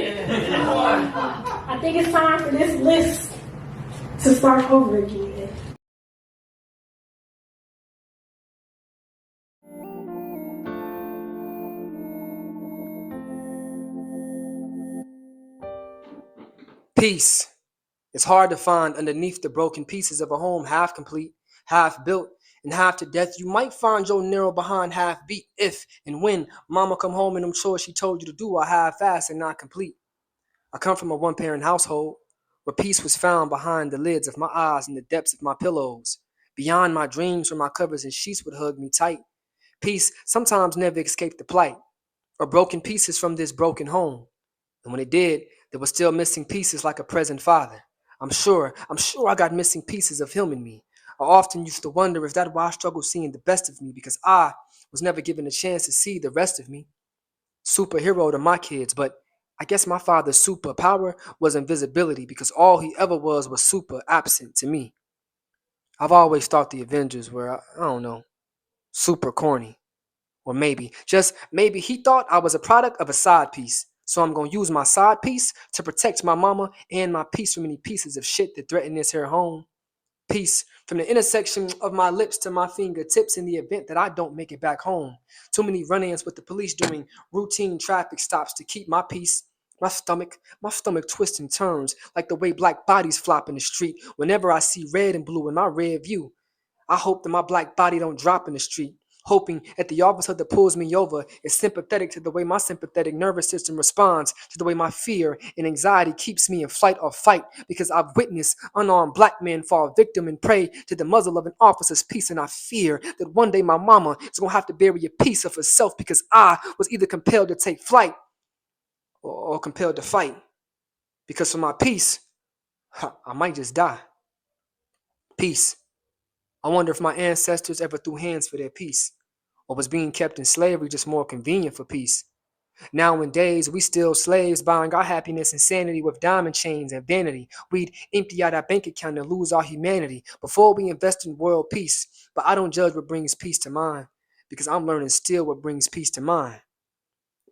I think it's time for this list to start over again. Peace. It's hard to find underneath the broken pieces of a home half complete, half built, and half to death. You might find your narrow behind half beat if and when mama come home and them chores she told you to do are half-assed and not complete. I come from a one-parent household where peace was found behind the lids of my eyes and the depths of my pillows, beyond my dreams where my covers and sheets would hug me tight. Peace sometimes never escaped the plight, or broken pieces from this broken home. And when it did, there were still missing pieces like a present father. I'm sure I got missing pieces of him in me. I often used to wonder if that's why I struggled seeing the best of me, because I was never given a chance to see the rest of me. Superhero to my kids, but I guess my father's superpower was invisibility, because all he ever was super absent to me. I've always thought the Avengers were, I don't know, super corny. Or maybe, just maybe, he thought I was a product of a side piece. So I'm going to use my side piece to protect my mama and my piece from any pieces of shit that threaten this here home. Peace from the intersection of my lips to my fingertips in the event that I don't make it back home. Too many run-ins with the police doing routine traffic stops to keep my peace. My stomach twists and turns like the way black bodies flop in the street whenever I see red and blue in my rear view. I hope that my black body don't drop in the street, hoping that the officer that pulls me over is sympathetic to the way my sympathetic nervous system responds to the way my fear and anxiety keeps me in flight or fight, because I've witnessed unarmed black men fall victim and prey to the muzzle of an officer's piece, and I fear that one day my mama is going to have to bury a piece of herself because I was either compelled to take flight or compelled to fight. Because for my peace, I might just die. Peace. I wonder if my ancestors ever threw hands for their peace, or was being kept in slavery just more convenient for peace. Nowadays, we still slaves buying our happiness and sanity with diamond chains and vanity. We'd empty out our bank account and lose our humanity before we invest in world peace. But I don't judge what brings peace to mine, because I'm learning still what brings peace to mine.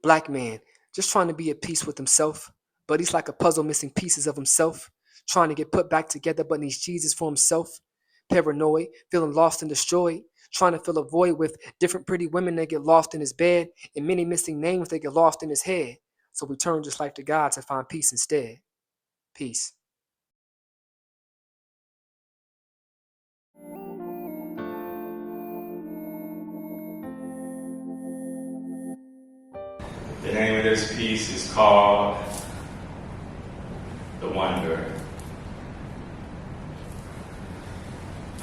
Black man, just trying to be at peace with himself, but he's like a puzzle missing pieces of himself, trying to get put back together but needs Jesus for himself. Paranoid, feeling lost and destroyed, trying to fill a void with different pretty women that get lost in his bed, and many missing names that get lost in his head. So we turn just like to God to find peace instead. Peace. The name of this piece is called The Wonder.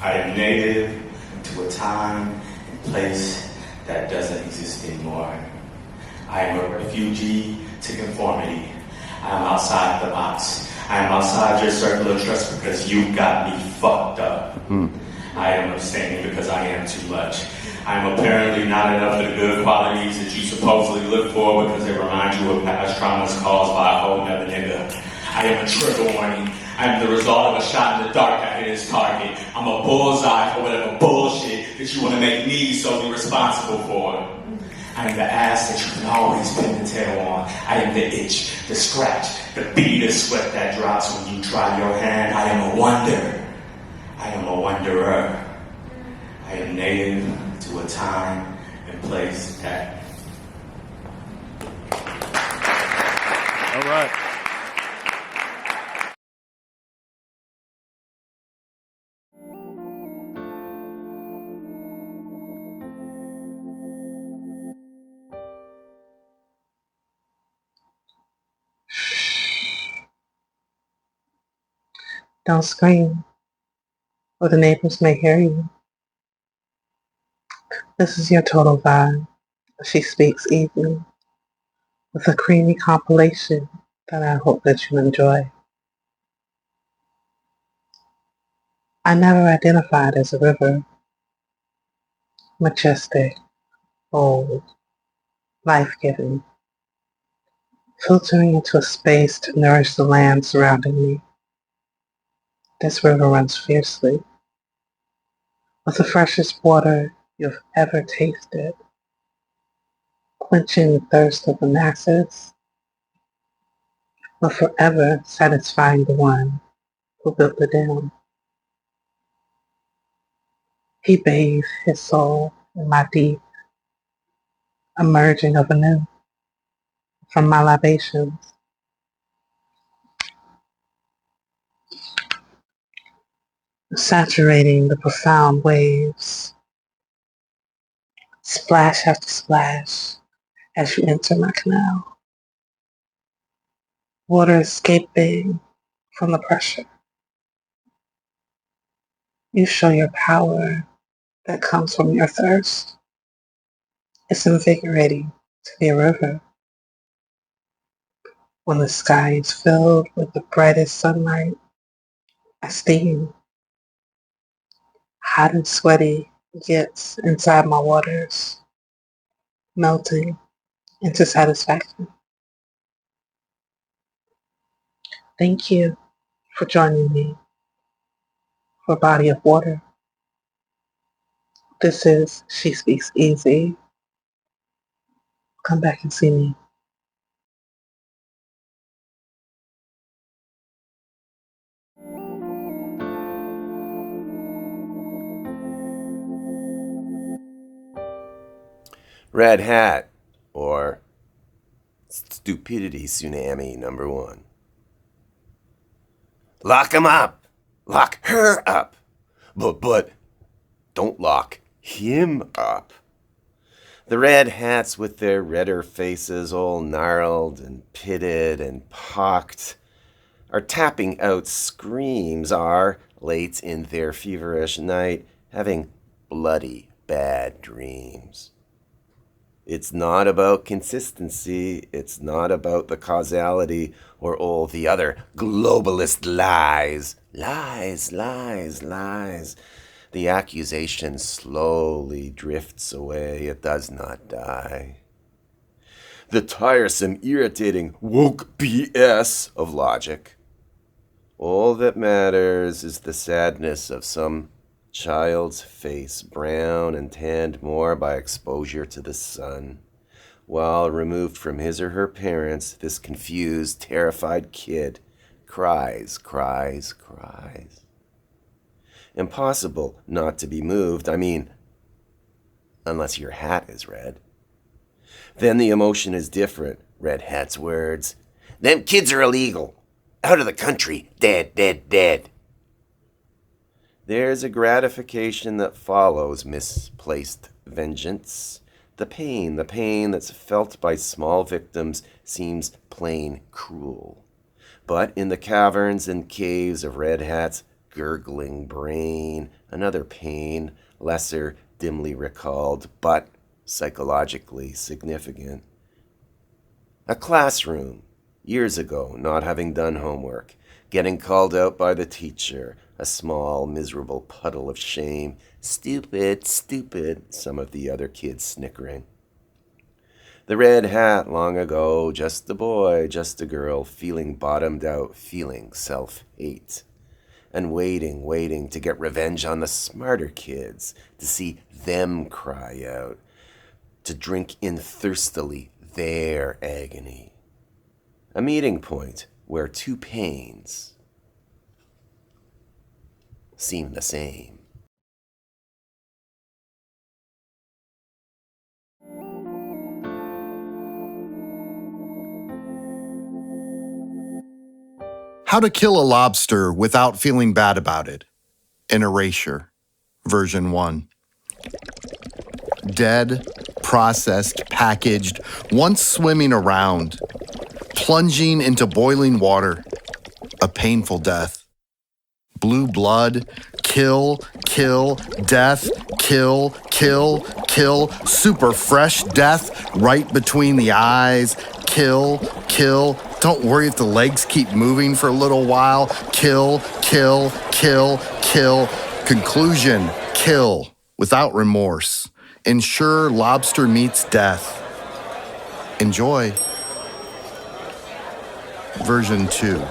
I am native to a time and place that doesn't exist anymore. I am a refugee to conformity. I am outside the box. I am outside your circle of trust because you got me fucked up. I am abstaining because I am too much. I am apparently not enough of the good qualities that you supposedly look for because they remind you of past traumas caused by a whole nother nigga. I am a trigger warning. I am the result of a shot in the dark that hit his target. I'm a bullseye for whatever bullshit that you want to make me solely responsible for. I am the ass that you can always pin the tail on. I am the itch, the scratch, the bead of sweat that drops when you try your hand. I am a wonder. I am a wanderer. I am native to a time and place that... All right. Don't scream, or the neighbors may hear you. This is your total vibe. She speaks easily, with a creamy compilation that I hope that you enjoy. I never identified as a river, majestic, bold, life-giving, filtering into a space to nourish the land surrounding me. This river runs fiercely, with the freshest water you've ever tasted, quenching the thirst of the masses, but forever satisfying the one who built the dam. He bathed his soul in my deep, emerging of anew from my libations. Saturating the profound waves, splash after splash as you enter my canal. Water escaping from the pressure. You show your power that comes from your thirst. It's invigorating to be a river. When the sky is filled with the brightest sunlight, I steam. Hot and sweaty it gets inside my waters, melting into satisfaction. Thank you for joining me for Body of Water. This is She Speaks Easy. Come back and see me. Red Hat, or Stupidity Tsunami #1. Lock him up! Lock her up! But don't lock him up. The red hats with their redder faces all gnarled and pitted and pocked are tapping out screams, are, late in their feverish night, having bloody bad dreams. It's not about consistency, it's not about the causality or all the other globalist lies. Lies, lies, lies. The accusation slowly drifts away, it does not die. The tiresome, irritating, woke BS of logic. All that matters is the sadness of some child's face, brown and tanned more by exposure to the sun. While removed from his or her parents, this confused, terrified kid cries, cries, cries. Impossible not to be moved, I mean, unless your hat is red. Then the emotion is different. Red Hat's words. Them kids are illegal. Out of the country. Dead, dead, dead. There's a gratification that follows misplaced vengeance. The pain that's felt by small victims seems plain cruel. But in the caverns and caves of Red Hat's gurgling brain, another pain, lesser, dimly recalled, but psychologically significant. A classroom, years ago, not having done homework, getting called out by the teacher, a small, miserable puddle of shame. Stupid, stupid, some of the other kids snickering. The red hat, long ago, just a boy, just a girl, feeling bottomed out, feeling self-hate. And waiting to get revenge on the smarter kids, to see them cry out, to drink in thirstily their agony. A meeting point where two pains seem the same. How to Kill a Lobster Without Feeling Bad About It. An Erasure. Version 1. Dead, processed, packaged, once swimming around, plunging into boiling water. A painful death. Blue blood, kill, kill, death, kill, kill, kill, super fresh death right between the eyes, kill, kill. Don't worry if the legs keep moving for a little while. Kill, kill, kill, kill. Conclusion, kill without remorse. Ensure lobster meets death. Enjoy. Version 2.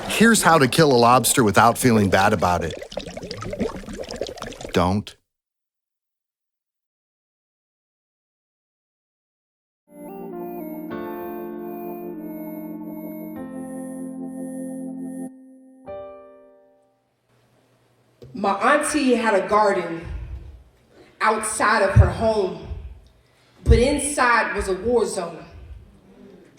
Here's how to kill a lobster without feeling bad about it. Don't. My auntie had a garden outside of her home, but inside was a war zone.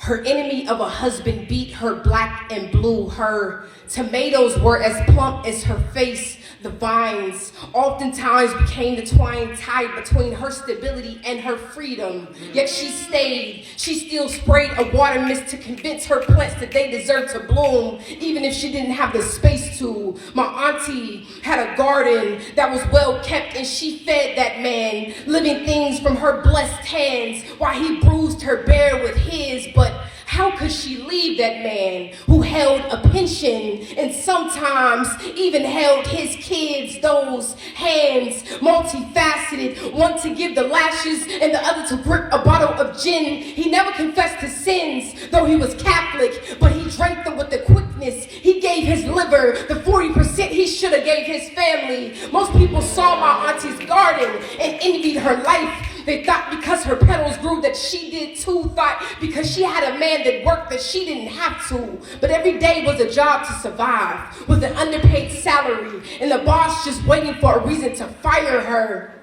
Her enemy of a husband beat her black and blue. Her tomatoes were as plump as her face. The vines oftentimes became the twine tied between her stability and her freedom. Yet she stayed. She still sprayed a water mist to convince her plants that they deserve to bloom, even if she didn't have the space to. My auntie had a garden that was well kept, and she fed that man, living things from her blessed hands while he bruised her bare with his. But how could she leave that man who held a pension and sometimes even held his kids? Those hands, multifaceted, one to give the lashes and the other to grip a bottle of gin. He never confessed his sins, though he was Catholic, but he drank them with the quickness. He gave his liver the 40% he should have gave his family. Most people saw my auntie's garden and envied her life. They thought because her petals grew that she did too. Thought because she had a man that worked that she didn't have to. But every day was a job to survive with an underpaid salary and the boss just waiting for a reason to fire her.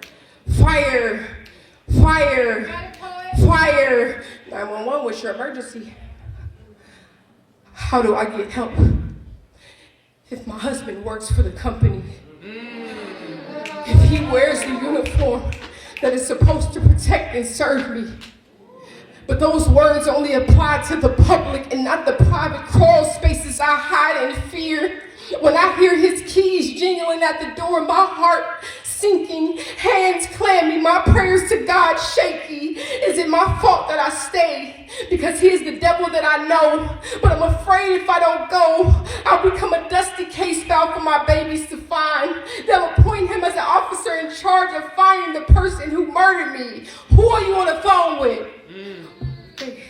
Fire. 911, what's your emergency? How do I get help if my husband works for the company? If he wears the uniform that is supposed to protect and serve me. But those words only apply to the public and not the private crawl spaces I hide in fear. When I hear his keys jingling at the door, my heart sinking, hands clammy, my prayers to God shaky. Is it my fault that I stay? Because he is the devil that I know. But I'm afraid if I don't go, I'll become a dusty case file for my babies to find. They'll appoint him as an officer in charge of finding the person who murdered me. Who are you on the phone with? Hey,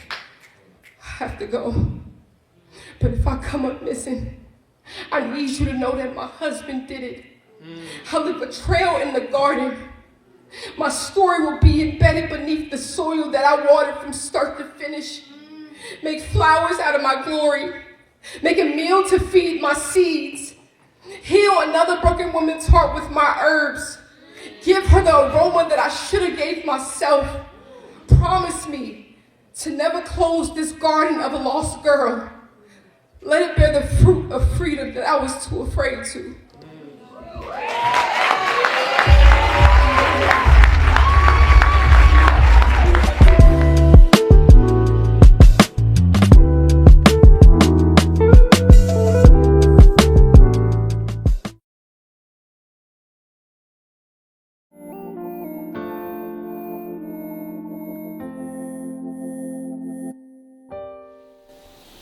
I have to go. But if I come up missing, I need you to know that my husband did it. I'll leave a trail in the garden. My story will be embedded beneath the soil that I watered from start to finish. Make flowers out of my glory. Make a meal to feed my seeds. Heal another broken woman's heart with my herbs. Give her the aroma that I should have gave myself. Promise me to never close this garden of a lost girl. Let it bear the fruit of freedom that I was too afraid to.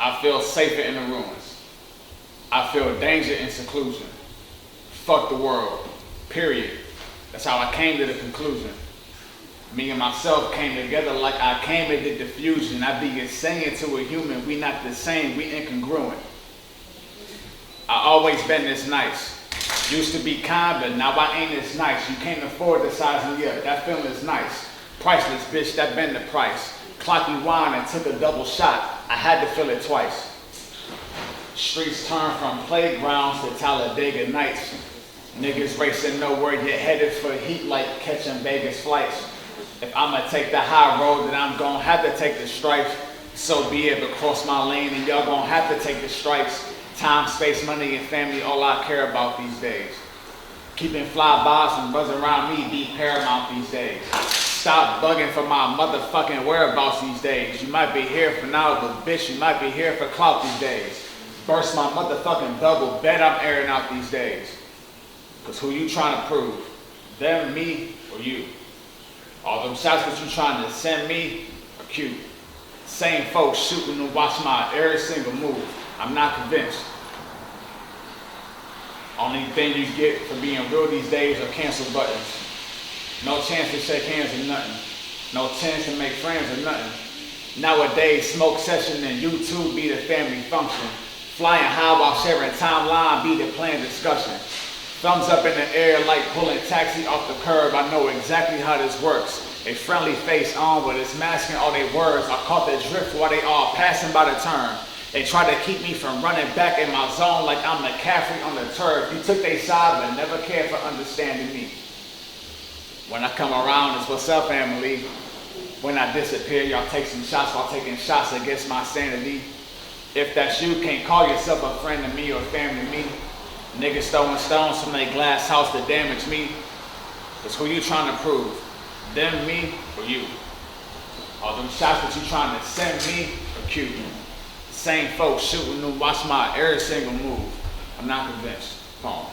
I feel safer in the ruins. I feel danger in seclusion. Fuck the world, period. That's how I came to the conclusion. Me and myself came together like I came and did the fusion. I be saying to a human, we not the same, we incongruent. I always been this nice. Used to be kind, but now I ain't as nice. You can't afford to size me up, that feeling is nice. Priceless, bitch, that been the price. Clocky wine and took a double shot. I had to feel it twice. Streets turn from playgrounds to Talladega nights. Niggas racing nowhere yet headed for heat like catching Vegas flights. If I'ma take the high road, then I'm gonna have to take the stripes. So be it, but cross my lane and y'all gonna have to take the stripes. Time, space, money, and family, all I care about these days. Keeping fly bys and buzzing around me be paramount these days. Stop bugging for my motherfucking whereabouts these days. You might be here for now, but bitch, you might be here for clout these days. Burst my motherfucking bubble, bet I'm airing out these days. Cause who you trying to prove? Them, me, or you? All them shots that you trying to send me are cute. Same folks shooting to watch my every single move. I'm not convinced. Only thing you get for being real these days are cancel buttons. No chance to shake hands or nothing. No chance to make friends or nothing. Nowadays, smoke session and YouTube be the family function. Flying high while sharing timeline be the planned discussion. Thumbs up in the air like pulling taxi off the curb. I know exactly how this works. A friendly face on, but it's masking all their words. I caught the drift while they all passing by the turn. They try to keep me from running back in my zone like I'm McCaffrey on the turf. You took their side, but never cared for understanding me. When I come around, it's what's up, family. When I disappear, y'all take some shots while taking shots against my sanity. If that's you, can't call yourself a friend to me or family to me. Niggas throwing stones from their glass house to damage me. Cause who you trying to prove? Them, me, or you? All them shots that you trying to send me or cue? The same folks shooting who watch my every single move. I'm not convinced. Poem.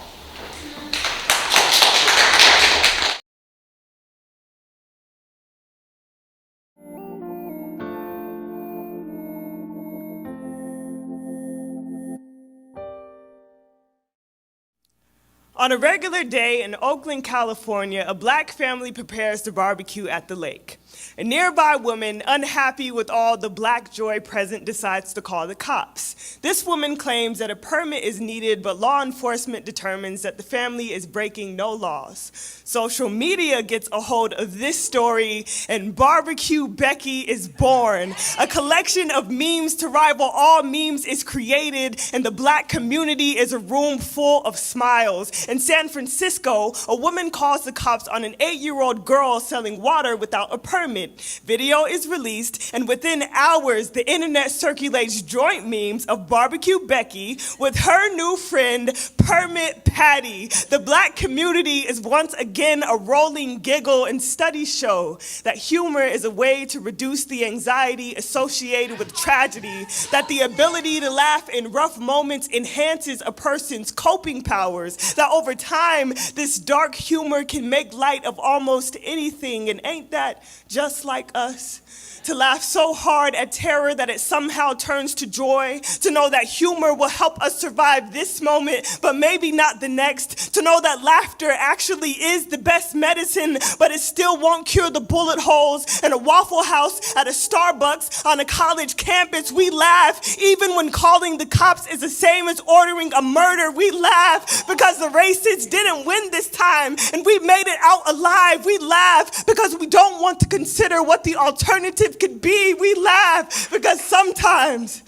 On a regular day in Oakland, California, a black family prepares to barbecue at the lake. A nearby woman, unhappy with all the black joy present, decides to call the cops. This woman claims that a permit is needed, but law enforcement determines that the family is breaking no laws. Social media gets a hold of this story, and Barbecue Becky is born. A collection of memes to rival all memes is created, and the black community is a room full of smiles. In San Francisco, a woman calls the cops on an 8-year-old girl selling water without a permit. Video is released, and within hours, the internet circulates joint memes of Barbecue Becky with her new friend, Permit Patty. The black community is once again a rolling giggle, and studies show that humor is a way to reduce the anxiety associated with tragedy, that the ability to laugh in rough moments enhances a person's coping powers, that over time, this dark humor can make light of almost anything, and ain't that just like us? To laugh so hard at terror that it somehow turns to joy, to know that humor will help us survive this moment, but maybe not the next, to know that laughter actually is the best medicine, but it still won't cure the bullet holes in a Waffle House, at a Starbucks, on a college campus. We laugh, even when calling the cops is the same as ordering a murder. We laugh because the racists didn't win this time, and we made it out alive. We laugh because we don't want to consider what the alternative could be. We laugh because sometimes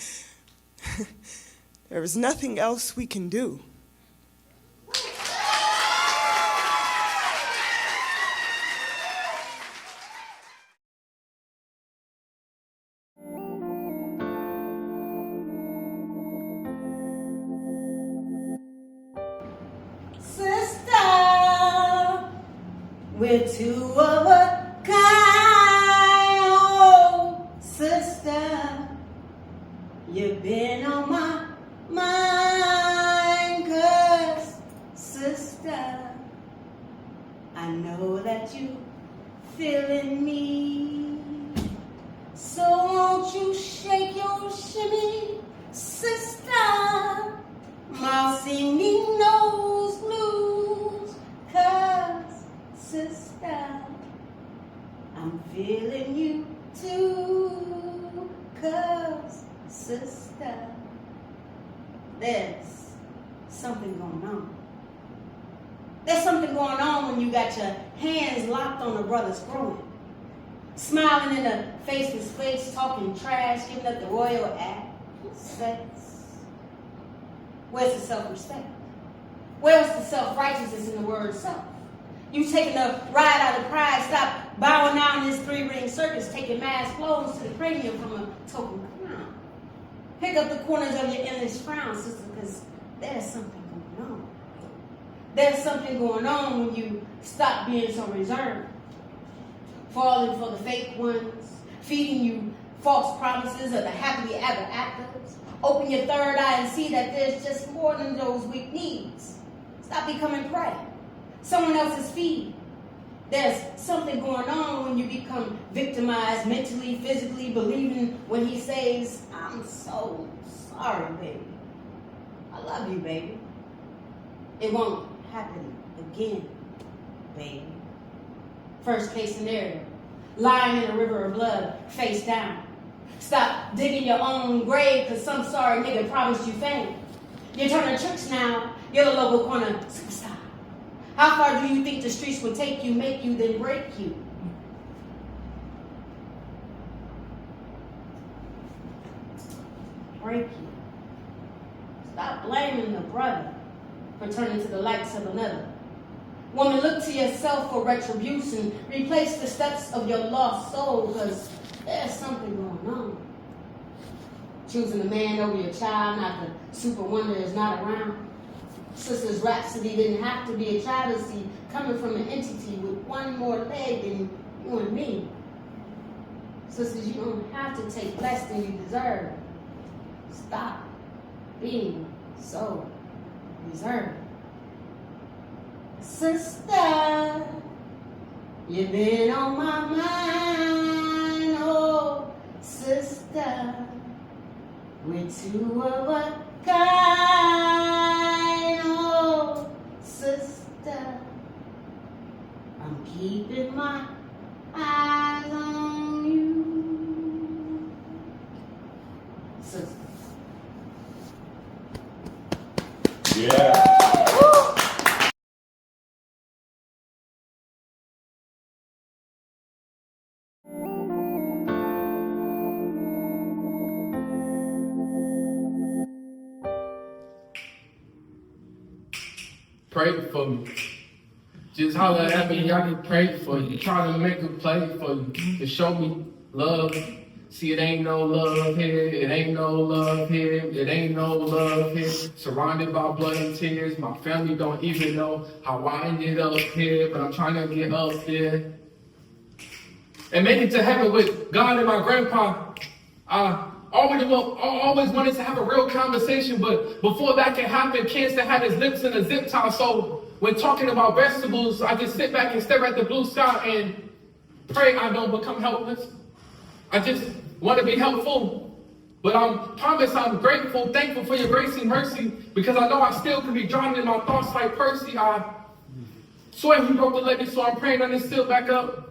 there is nothing else we can do. Sister, we're two of a kind. Oh, sister, you've been on my mind. 'Cause, sister, I know that you feeling me. So won't you shake your shimmy, sister? My singing nose blues. 'Cause, sister, I'm feeling you too. 'Cause, sister, there's something going on. There's something going on when you got your hands locked on a brother's groin, smiling in a faceless face, talking trash, giving up the royal access. Where's the self-respect? Where's the self-righteousness in the word self? You taking a ride out of pride, stop bowing down in this 3-ring circus, taking mass blows to the cranium from a token crown. Pick up the corners of your endless frown, sister, because there's something going on. There's something going on when you stop being so reserved, falling for the fake ones, feeding you false promises of the happily ever afters. Open your third eye and see that there's just more than those weak needs. Stop becoming prey, someone else's feed. There's something going on when you become victimized mentally, physically, believing when he says, I'm so sorry, baby. I love you, baby. It won't happen again, baby. First case scenario, lying in a river of blood, face down. Stop digging your own grave because some sorry nigga promised you fame. You're turning tricks now. You're the local corner superstar. How far do you think the streets will take you, make you, then break you? Break you. Stop blaming the brother for turning to the likes of another. Woman, look to yourself for retribution. Replace the steps of your lost soul, because there's something going on. Choosing a man over your child, not the super wonder is not around. Sister's Rhapsody didn't have to be a travesty coming from an entity with one more leg than you and me. Sisters, you don't have to take less than you deserve. Stop being so reserved. Sister, you've been on my mind, oh sister. We're two of a kind, oh sister. I'm keeping my eyes on you, sister. Yeah. Pray for me. Just holler at me, I can pray for you. Try to make a play for you. To show me love. See, it ain't no love here. It ain't no love here. It ain't no love here. Surrounded by blood and tears. My family don't even know how I ended up here. But I'm trying to get up there. And make it to heaven with God and my grandpa. I always wanted to have a real conversation, but before that can happen, Cancer had his lips in a zip tie. So when talking about vegetables, I just sit back and stare at the blue sky and pray I don't become helpless. I just want to be helpful. But I'm grateful, thankful for your grace and mercy, because I know I still can be drowning in my thoughts like Percy. I swear you broke the levee, so I'm praying on this still back up.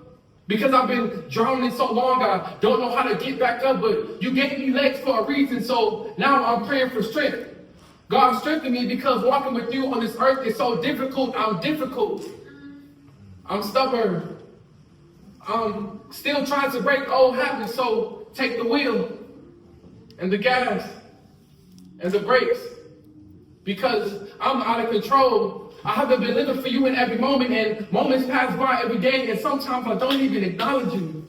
Because I've been drowning so long, I don't know how to get back up, but you gave me legs for a reason, so now I'm praying for strength. God strengthen me, because walking with you on this earth is so difficult. I'm difficult. I'm stubborn. I'm still trying to break old habits, so take the wheel and the gas and the brakes, because I'm out of control. I haven't been living for you in every moment, and moments pass by every day, and sometimes I don't even acknowledge you.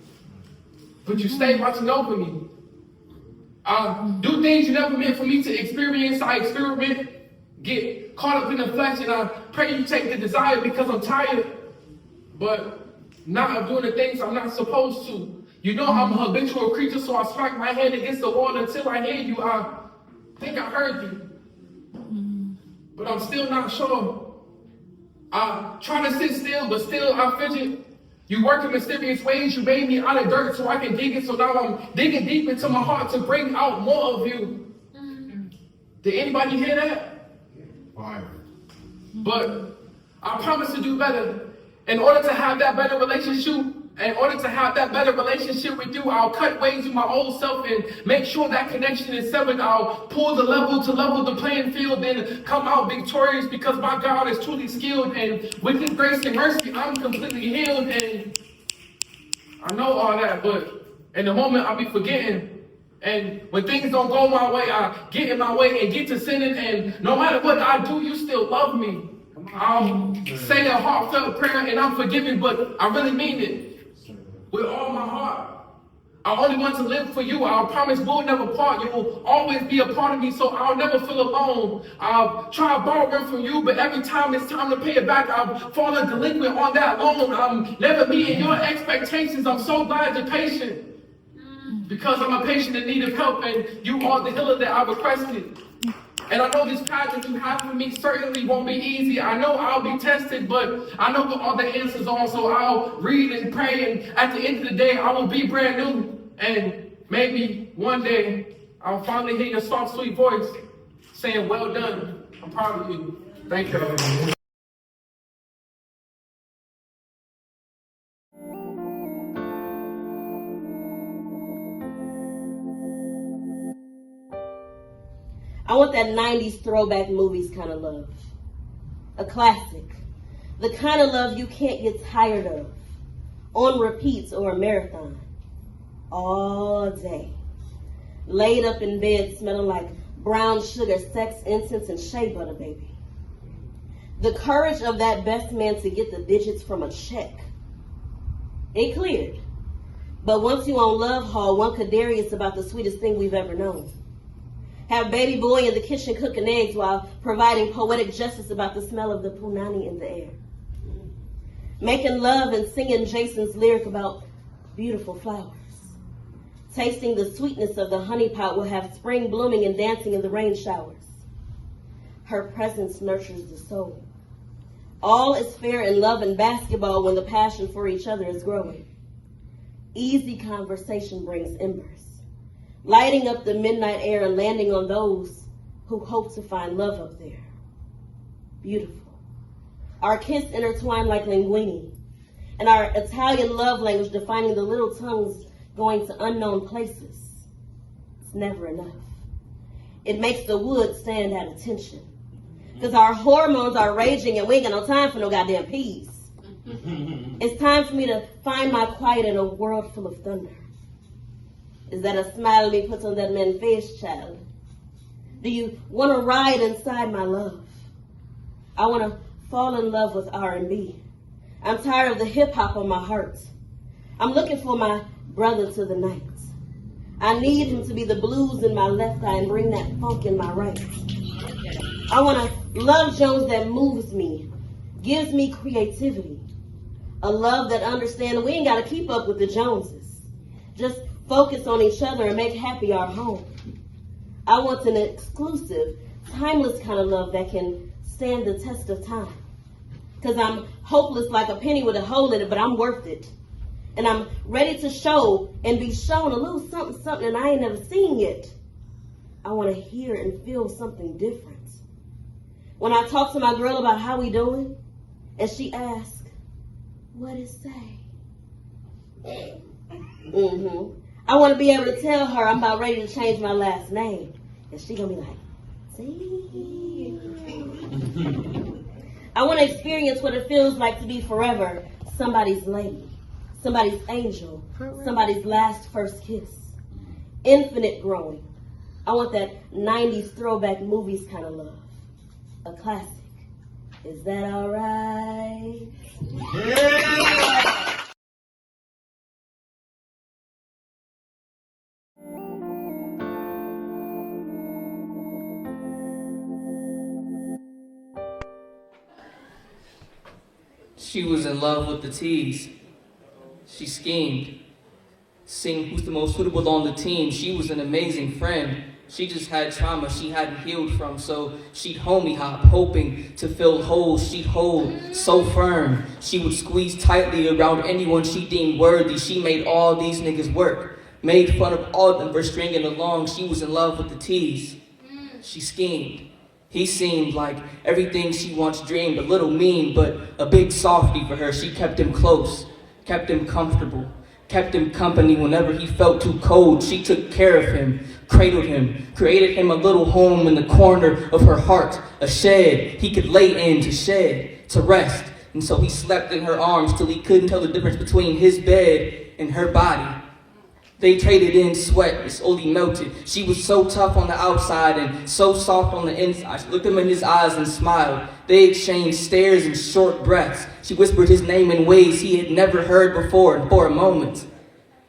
But you stay watching over me. I do things you never meant for me to experience. I experiment, get caught up in the flesh, and I pray you take the desire, because I'm tired, but not doing the things I'm not supposed to. You know I'm a habitual creature, so I strike my head against the wall until I hear you. I think I heard you, but I'm still not sure. I try to sit still, but still I fidget. You work in mysterious ways. You made me out of dirt so I can dig it. So now I'm digging deep into my heart to bring out more of you. Did anybody hear that? Fire. But I promise to do better. In order to have that better relationship, with you, I'll cut ways with my old self and make sure that connection is severed. I'll pull the level to level the playing field, then come out victorious, because my God is truly skilled, and with His grace and mercy, I'm completely healed. And I know all that, but in the moment I'll be forgetting. And when things don't go my way, I get in my way and get to sinning. And no matter what I do, you still love me. I'll say a heartfelt prayer and I'm forgiven, but I really mean it. With all my heart. I only want to live for you. I promise we'll never part. You will always be a part of me, so I'll never feel alone. I'll try borrowing from you, but every time it's time to pay it back, I've fallen delinquent on that loan. I'm never meeting your expectations. I'm so glad you're patient, because I'm a patient in need of help, and you are the healer that I requested. And I know this path that you have for me certainly won't be easy. I know I'll be tested, but I know what all the answers are, so I'll read and pray, and at the end of the day, I will be brand new. And maybe one day, I'll finally hear your soft, sweet voice saying, well done, I'm proud of you. Thank you. I want that 90s throwback movies kind of love. A classic. The kind of love you can't get tired of. On repeats or a marathon. All day. Laid up in bed smelling like brown sugar, sex, incense, and shea butter, baby. The courage of that best man to get the digits from a check. It cleared. But once you on Love Hall, one could Darius about the sweetest thing we've ever known. Have baby boy in the kitchen cooking eggs while providing poetic justice about the smell of the punani in the air. Making love and singing Jason's lyric about beautiful flowers. Tasting the sweetness of the honey pot will have spring blooming and dancing in the rain showers. Her presence nurtures the soul. All is fair in love and basketball when the passion for each other is growing. Easy conversation brings embers, lighting up the midnight air and landing on those who hope to find love up there. Beautiful. Our kiss intertwined like linguini, and our Italian love language defining the little tongues going to unknown places. It's never enough. It makes the wood stand at attention, because our hormones are raging and we ain't got no time for no goddamn peace. It's time for me to find my quiet in a world full of thunder. Is that a smile me puts on that man's face, child? Do you want to ride inside my love? I want to fall in love with R&B. I'm tired of the hip hop on my heart. I'm looking for my brother to the night. I need him to be the blues in my left eye and bring that funk in my right. I want a love Jones that moves me, gives me creativity. A love that understands we ain't got to keep up with the Joneses. Just focus on each other and make happy our home. I want an exclusive, timeless kind of love that can stand the test of time. Because I'm hopeless like a penny with a hole in it, but I'm worth it. And I'm ready to show and be shown a little something, something that I ain't never seen yet. I want to hear and feel something different. When I talk to my girl about how we doing, and she asks, what it say? I want to be able to tell her I'm about ready to change my last name. And she gonna be like, see? I want to experience what it feels like to be forever somebody's lady, somebody's angel, somebody's last first kiss. Infinite growing. I want that 90s throwback movies kind of love. A classic. Is that all right? Yeah. She was in love with the T's. She schemed, seeing who's the most suitable on the team. She was an amazing friend. She just had trauma she hadn't healed from, so she'd homie hop, hoping to fill holes she'd hold so firm. She would squeeze tightly around anyone she deemed worthy. She made all these niggas work, made fun of all of them for stringing along. She was in love with the T's. She schemed. He seemed like everything she once dreamed, a little mean, but a big softie for her. She kept him close, kept him comfortable, kept him company whenever he felt too cold. She took care of him, cradled him, created him a little home in the corner of her heart, a shed he could lay in to shed, to rest. And so he slept in her arms till he couldn't tell the difference between his bed and her body. They traded in sweat, it slowly melted. She was so tough on the outside and so soft on the inside. She looked him in his eyes and smiled. They exchanged stares and short breaths. She whispered his name in ways he had never heard before, and for a moment,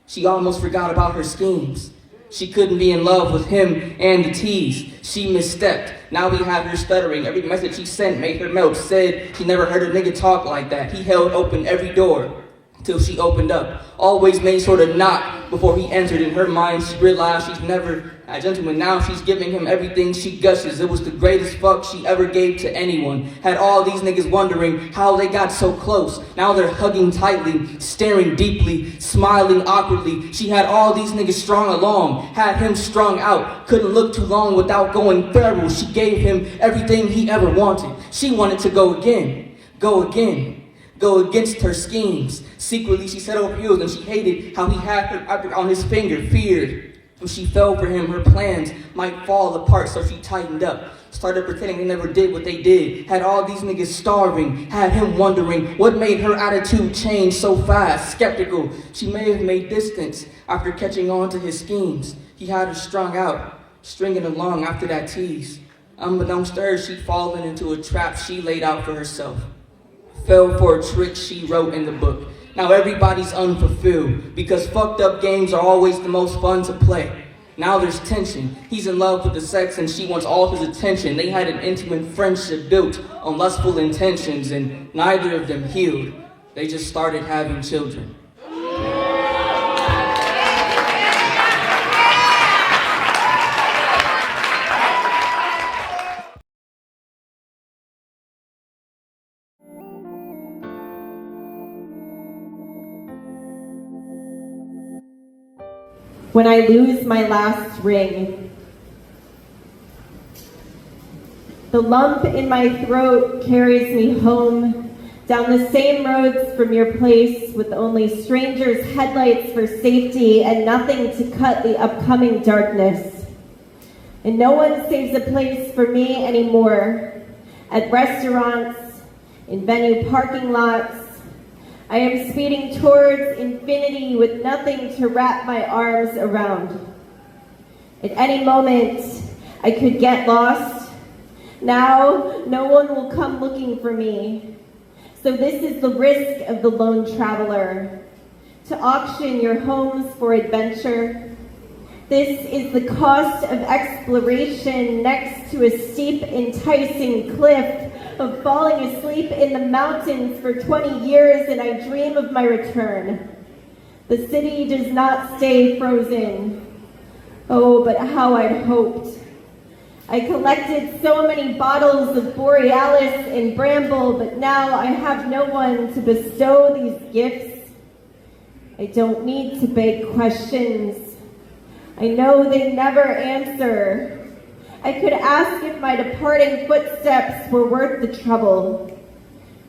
she almost forgot about her schemes. She couldn't be in love with him and the T's. She misstepped. Now he had her stuttering. Every message he sent made her melt. Said she never heard a nigga talk like that. He held open every door till she opened up. Always made sure to knock before he entered. In her mind, she realized she's never a gentleman. Now she's giving him everything she gushes. It was the greatest fuck she ever gave to anyone. Had all these niggas wondering how they got so close. Now they're hugging tightly, staring deeply, smiling awkwardly. She had all these niggas strung along, had him strung out. Couldn't look too long without going feral. She gave him everything he ever wanted. She wanted to go again, go again. Go against her schemes. Secretly, she set over heels and she hated how he had her on his finger, feared. When she fell for him, her plans might fall apart, so she tightened up. Started pretending they never did what they did. Had all these niggas starving, had him wondering what made her attitude change so fast. Skeptical, she may have made distance after catching on to his schemes. He had her strung out, stringing along after that tease. Unbeknownst to her, she'd fallen into a trap she laid out for herself. Fell for a trick she wrote in the book. Now everybody's unfulfilled because fucked up games are always the most fun to play. Now there's tension. He's in love with the sex and she wants all his attention. They had an intimate friendship built on lustful intentions and neither of them healed. They just started having children. When I lose my last ring, the lump in my throat carries me home down the same roads from your place with only strangers' headlights for safety and nothing to cut the upcoming darkness. And no one saves a place for me anymore. At restaurants, in venue parking lots, I am speeding towards infinity with nothing to wrap my arms around. At any moment, I could get lost. Now, no one will come looking for me. So this is the risk of the lone traveler. To auction your homes for adventure. This is the cost of exploration next to a steep, enticing cliff of falling asleep in the mountains for 20 years and I dream of my return. The city does not stay frozen. Oh, but how I'd hoped. I collected so many bottles of Borealis and Bramble, but now I have no one to bestow these gifts. I don't need to beg questions. I know they never answer. I could ask if my departing footsteps were worth the trouble.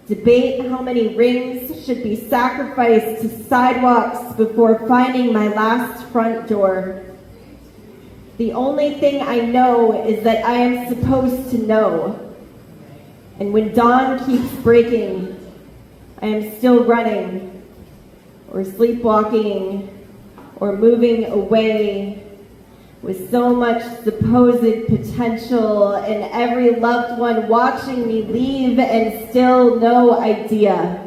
Debate how many rings should be sacrificed to sidewalks before finding my last front door. The only thing I know is that I am supposed to know. And when dawn keeps breaking, I am still running, or sleepwalking, or moving away, with so much supposed potential and every loved one watching me leave and still no idea.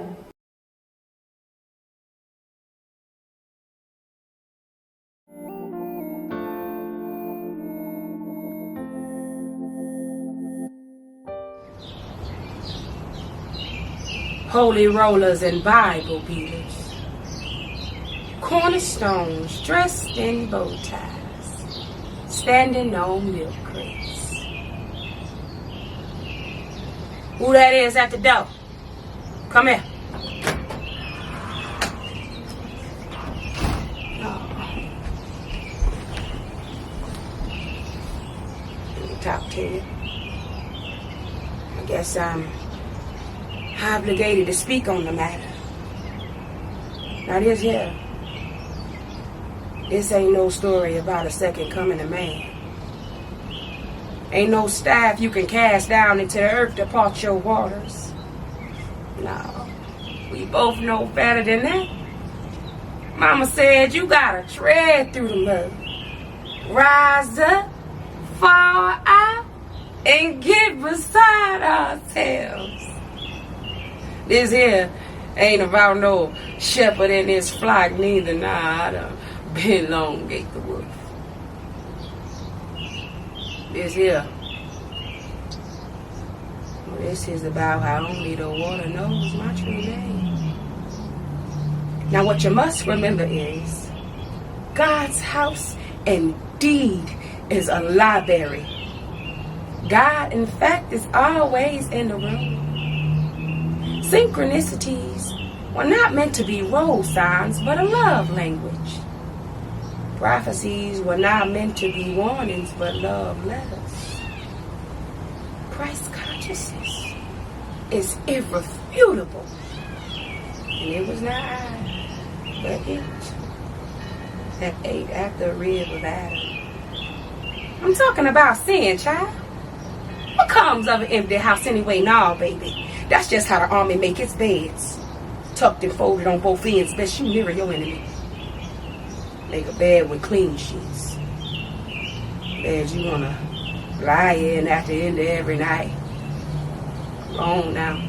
Holy rollers and Bible beaters, cornerstones dressed in bow ties, standing on milk crates. Who that is at the door? Come here. Let me talk to you. I guess I'm obligated to speak on the matter. Now this here, this ain't no story about a second coming of man. Ain't no staff you can cast down into the earth to part your waters. No, we both know better than that. Mama said you gotta tread through the mud, rise up, fall out, and get beside ourselves. This here ain't about no shepherd in his flock neither. Nah, I done been long gate the wolf. This here, well, this is about how only the water knows my true name. Now what you must remember is, God's house indeed is a library. God, in fact, is always in the room. Synchronicities were not meant to be road signs, but a love language. Prophecies were not meant to be warnings, but love letters. Christ consciousness is irrefutable. And it was not I, but it that ate at the rib of Adam. I'm talking about sin, child. What comes of an empty house anyway? Nah, baby. That's just how the army make its beds. Tucked and folded on both ends, lest you mirror your enemy. Make a bed with clean sheets. Bed you wanna Lying at the end of every night. Alone now.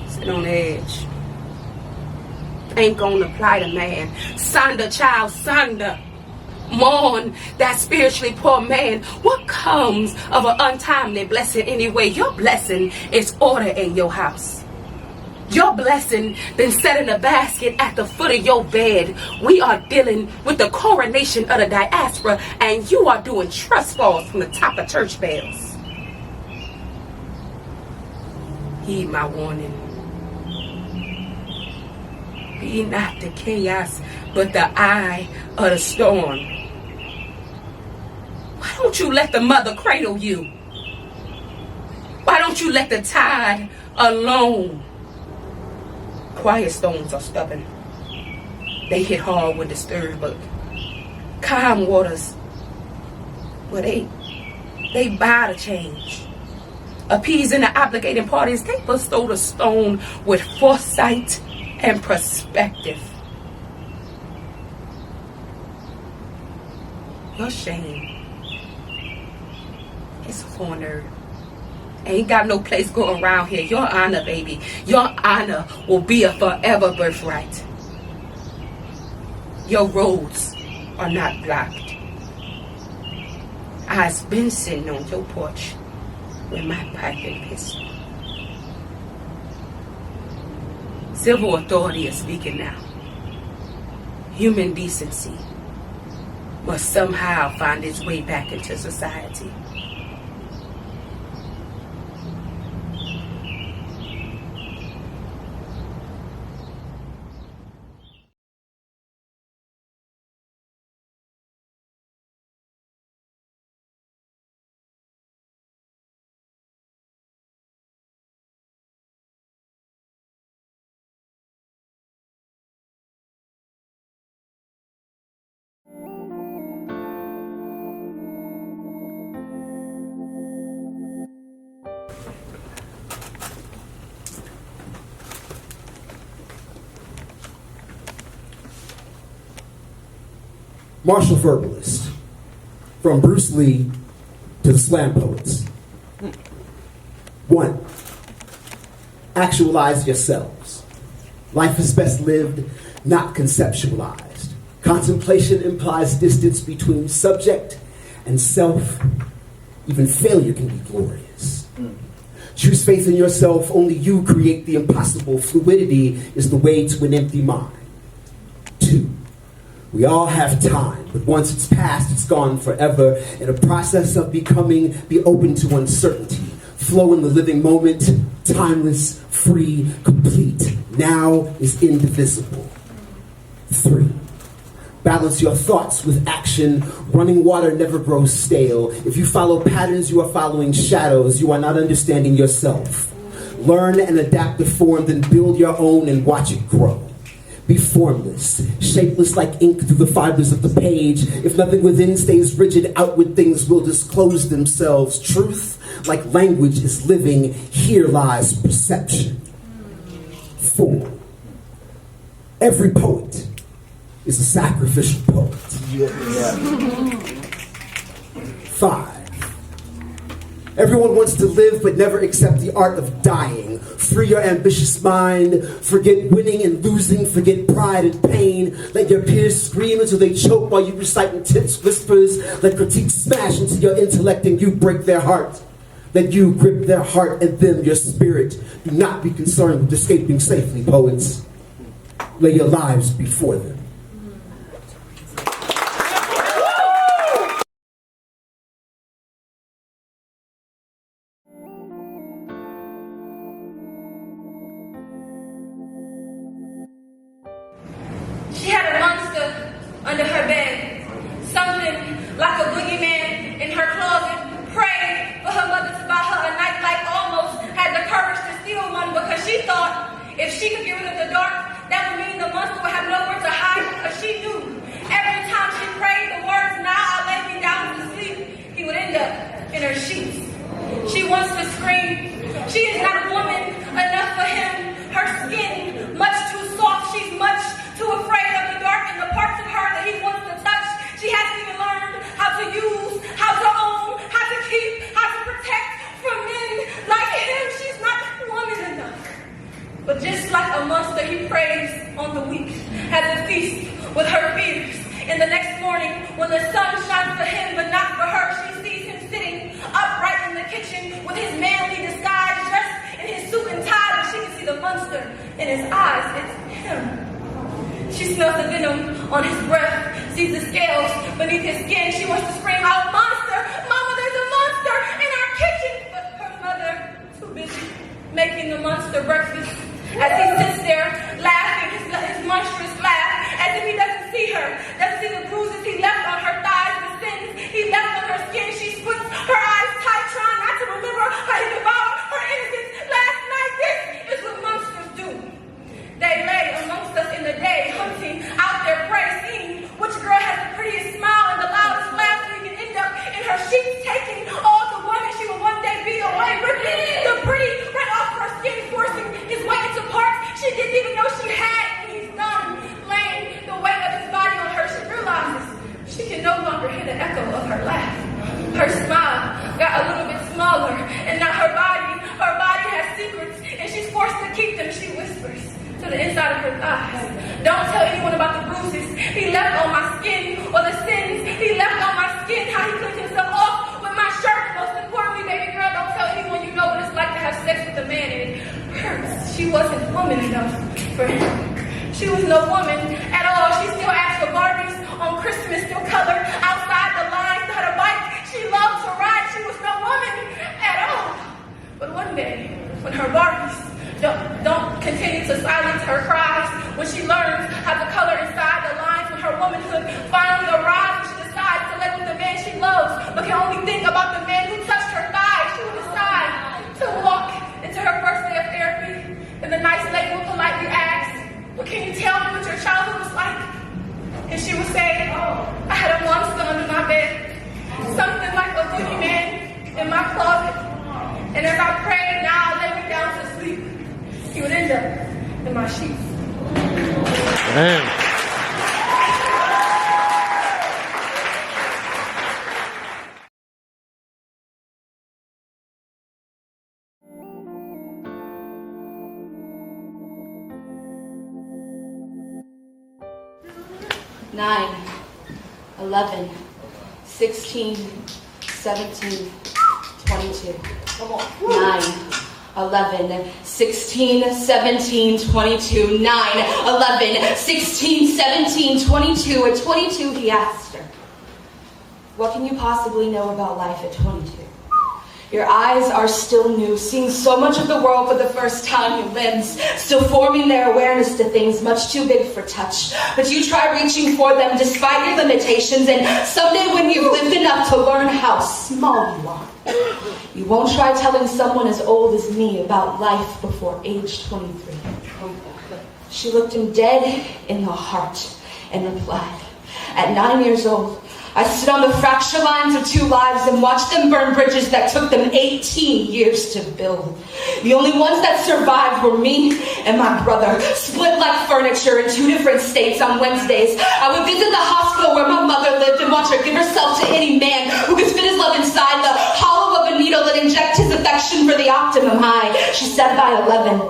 Sit on the edge. Ain't gonna apply to man. Sonder, child, sonder. Mourn that spiritually poor man. What comes of an untimely blessing anyway? Your blessing is order in your house. Your blessing been set in a basket at the foot of your bed. We are dealing with the coronation of the diaspora, and you are doing trust falls from the top of church bells. Heed my warning. Be not the chaos, but the eye of the storm. Why don't you let the mother cradle you? Why don't you let the tide alone? Quiet stones are stubborn. They hit hard when disturbed, but calm waters, well, they buy the change. Appeasing the obligating parties, they bestow the stone with foresight and perspective. Your shame is cornered. Ain't got no place going around here. Your honor, baby. Your honor will be a forever birthright. Your roads are not blocked. I've been sitting on your porch with my pipe and pistol. Civil authority is speaking now. Human decency must somehow find its way back into society. Martial verbalist, from Bruce Lee to the slam poets. 1. Actualize yourselves. Life is best lived, not conceptualized. Contemplation implies distance between subject and self. Even failure can be glorious. Choose faith in yourself. Only you create the impossible. Fluidity is the way to an empty mind. 2. We all have time, but once it's passed, it's gone forever. In a process of becoming, be open to uncertainty. Flow in the living moment, timeless, free, complete. Now is indivisible. 3. Balance your thoughts with action. Running water never grows stale. If you follow patterns, you are following shadows. You are not understanding yourself. Learn and adapt the form, then build your own and watch it grow. Be formless, shapeless like ink through the fibers of the page. If nothing within stays rigid, outward things will disclose themselves. Truth, like language, is living. Here lies perception. 4. Every poet is a sacrificial poet. 5. Everyone wants to live but never accept the art of dying. Free your ambitious mind. Forget winning and losing. Forget pride and pain. Let your peers scream until they choke while you recite intense whispers. Let critiques smash into your intellect and you break their heart. Let you grip their heart and them your spirit. Do not be concerned with escaping safely, poets. Lay your lives before them. She had a monster under her bed, something like a boogeyman in her closet, prayed for her mother to buy her a nightlight, almost had the courage to steal one because she thought if she could get rid of the dark, that would mean the monster would have nowhere to hide because she knew every time she prayed the words, "Now I lay me down to sleep," he would end up in her sheets. She wants to scream. She is not woman enough for him. Her skin, much too soft, she's much too afraid of the dark and the parts of her that he wants to touch with her fears. And the next morning, when the sun shines for him but not for her, she sees him sitting upright in the kitchen with his manly disguise, dressed in his suit and tie, but she can see the monster in his eyes. It's him. She smells the venom on his breath, sees the scales beneath his skin. She wants to scream out, "Monster! Mama, there's a monster in our kitchen!" But her mother, too busy making the monster breakfast, as he sits there laughing, his monstrous laugh, as if he doesn't see her, doesn't see the bruises he left on her thighs, the sins he left on her skin. She squints her eyes tight, trying not to remember how he devoured her innocence last night. This is what monsters do. They lay amongst us in the day, hunting out their prey, seeing which girl has the prettiest smile and the loudest laugh, so he can end up in her sheets, taking all the woman she will one day be away, ripping the pretty right off her skin, forcing his weight into parts she didn't even know she had. When he's done laying the weight of his body on her, she realizes she can no longer hear the echo of her laugh. Her smile got a little bit smaller, and now her body has secrets, and she's forced to keep them. She whispers to the inside of her thighs, "Don't tell anyone about the bruises he left on my skin, or the sins he left on my skin, how he cleaned himself off with my shirt. Most importantly, baby girl, don't tell anyone you know what it's like to have sex with a man, and it hurts." She wasn't woman enough for him. She was no woman at all. She still asked for Barbies on Christmas, still colored outside the lines, had a bike she loved to ride. She was no woman at all. But one day, when her Barbies don't continue to silence her cries, when she learns how to color inside the lines, when her womanhood finally arrives, and she decides to lay with the man she loves, but can only think about the man who touched her thighs, she will decide to walk into her first day of therapy, and the nice lady will politely ask, "Well, can you tell me what your childhood was like?" And she would say, "Oh, I had a monster under my bed, something like a boogeyman in my closet. And as I prayed, now I lay me down to sleep, he would end up in my sheets." Damn. Nine, 11, 16, 17, 22. Come on. 9, 11, 16, 17, 22. 9, 11, 16, 17, 22. At 22, he asked her, "What can you possibly know about life at 22? Your eyes are still new, seeing so much of the world for the first time. Your limbs still forming their awareness to things much too big for touch. But you try reaching for them despite your limitations, and someday when you've lived enough to learn how small you are, you won't try telling someone as old as me about life before age 23. She looked him dead in the heart and replied, "At 9 years old, I stood on the fracture lines of 2 lives and watched them burn bridges that took them 18 years to build. The only ones that survived were me and my brother, split like furniture in 2 different states on Wednesdays. I would visit the hospital where my mother lived and watch her give herself to any man who could fit his love inside the hollow of a needle and inject his affection for the optimum high." She said by 11,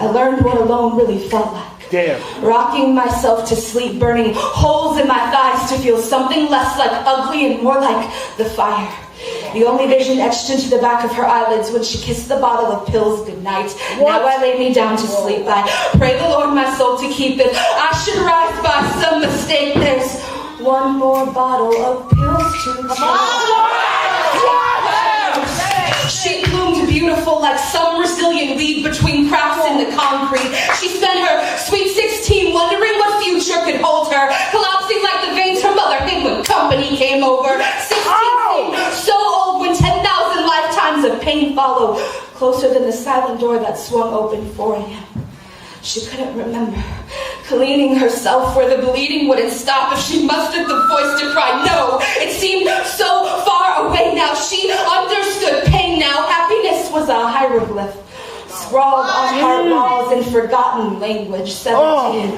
I learned what alone really felt like. Damn. Rocking myself to sleep, burning holes in my thighs to feel something less like ugly and more like the fire. The only vision etched into the back of her eyelids when she kissed the bottle of pills goodnight. Now I lay me down to sleep. I pray the Lord my soul to keep it. I should rise by some mistake. There's one more bottle of pills to take. She bloomed beautiful like some Brazilian weed between cracks in the concrete. She spent her sweet 16 wondering what future could hold her, collapsing like the veins her mother hid when company came over. 16, so old when 10,000 lifetimes of pain follow, closer than the silent door that swung open for him. She couldn't remember cleaning herself where the bleeding wouldn't stop if she mustered the voice to cry. No, it seemed so far away now. She understood pain now. Happiness was a hieroglyph scrawled on heart walls in forgotten language. 17.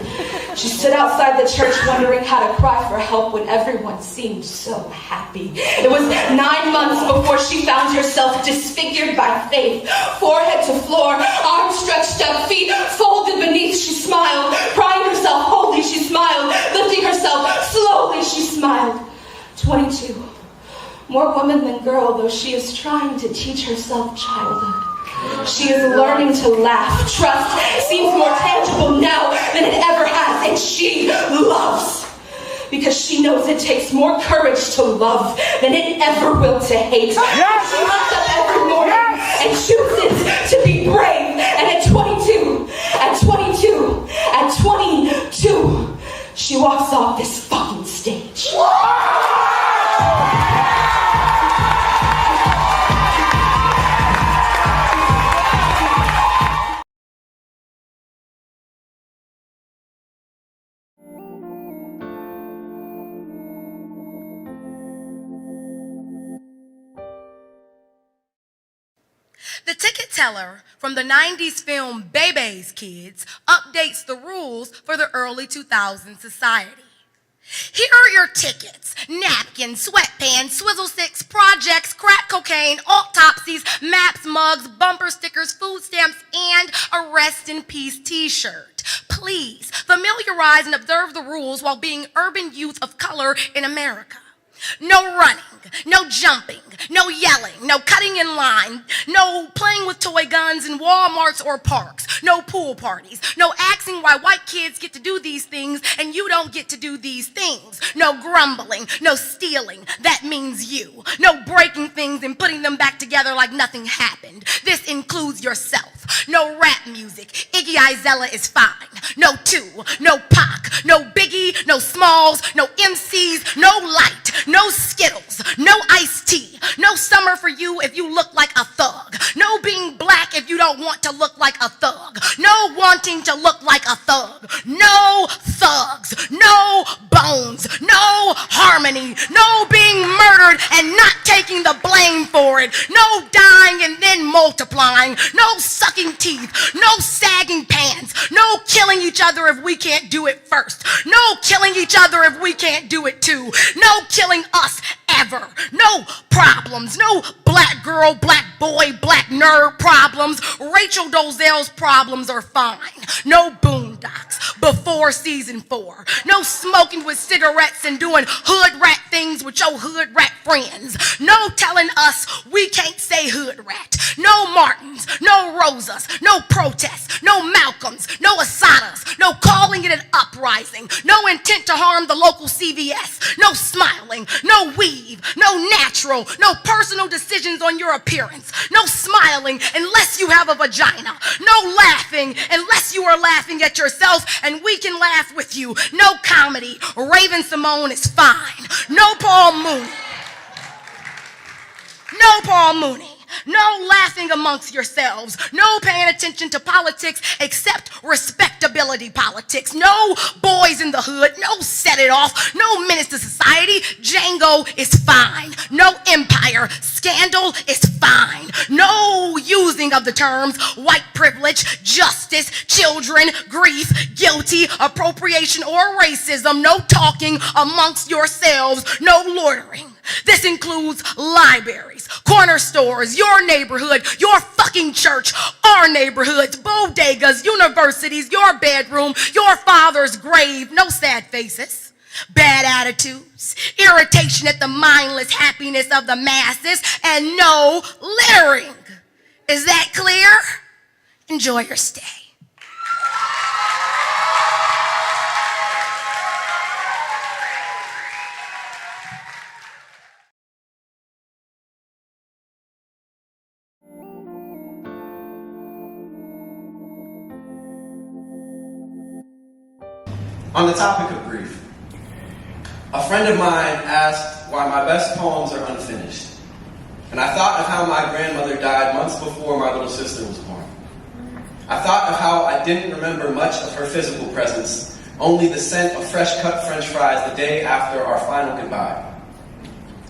She stood outside the church wondering how to cry for help when everyone seemed so happy. It was 9 months before she found herself disfigured by faith, forehead to floor, arms stretched up, feet folded beneath. She smiled, crying herself holy. She smiled, lifting her smiled. 22. More woman than girl, though she is trying to teach herself childhood. She is learning to laugh. Trust seems more tangible now than it ever has, and she loves. Because she knows it takes more courage to love than it ever will to hate. Yes. She wakes up every morning and chooses to be brave. And at 22, she walks off this fucking stage. The ticket teller from the 90s film Bebe's Kids updates the rules for the early 2000s society. Here are your tickets: napkins, sweatpants, swizzle sticks, projects, crack cocaine, autopsies, maps, mugs, bumper stickers, food stamps, and a rest in peace t-shirt. Please familiarize and observe the rules while being urban youth of color in America. No running, no jumping, no yelling, no cutting in line, no playing with toy guns in Walmarts or parks, no pool parties, no asking why white kids get to do these things and you don't get to do these things, no grumbling, no stealing, that means you, no breaking things and putting them back together like nothing happened. This includes yourself. No rap music, Iggy Azalea is fine. No 2, no Pac, no Biggie, no Smalls, no MCs, no Light, no Skittles, no iced tea, no summer for you if you look like a thug, no being black if you don't want to look like a thug, no wanting to look like a thug, no thugs, no bones, no harmony, no being murdered and not taking the blame for it, no dying and then multiplying, no sucking teeth, no sagging pants, no killing each other if we can't do it first, no killing each other if we can't do it too, no killing us ever, no problems, no black girl, black boy, black nerd problems. Rachel Dolezal's problems are fine. No boondocks before season 4. No smoking with cigarettes and doing hood rat things with your hood rat friends. No telling us we can't say hood rat. No Martins, no Rosas, no protests, no Malcolms, no Asadas, no calling it an uprising, no intent to harm the local CVS, no smiling, no weave, no natural, no personal decisions on your appearance, no smiling unless you have a vagina, no laughing unless you are laughing at yourself and we can laugh with you, no comedy, Raven Simone is fine, no Paul Mooney, no Paul Mooney. No laughing amongst yourselves. No paying attention to politics except respectability politics. No boys in the hood. No set it off. No menace to society. Django is fine. No empire. Scandal is fine. No using of the terms white privilege, justice, children, grief, guilty, appropriation, or racism. No talking amongst yourselves. No loitering. This includes libraries, corner stores, your neighborhood, your fucking church, our neighborhoods, bodegas, universities, your bedroom, your father's grave. No sad faces, bad attitudes, irritation at the mindless happiness of the masses, and no littering. Is that clear? Enjoy your stay. On the topic of grief, a friend of mine asked why my best poems are unfinished. And I thought of how my grandmother died months before my little sister was born. I thought of how I didn't remember much of her physical presence, only the scent of fresh cut French fries the day after our final goodbye.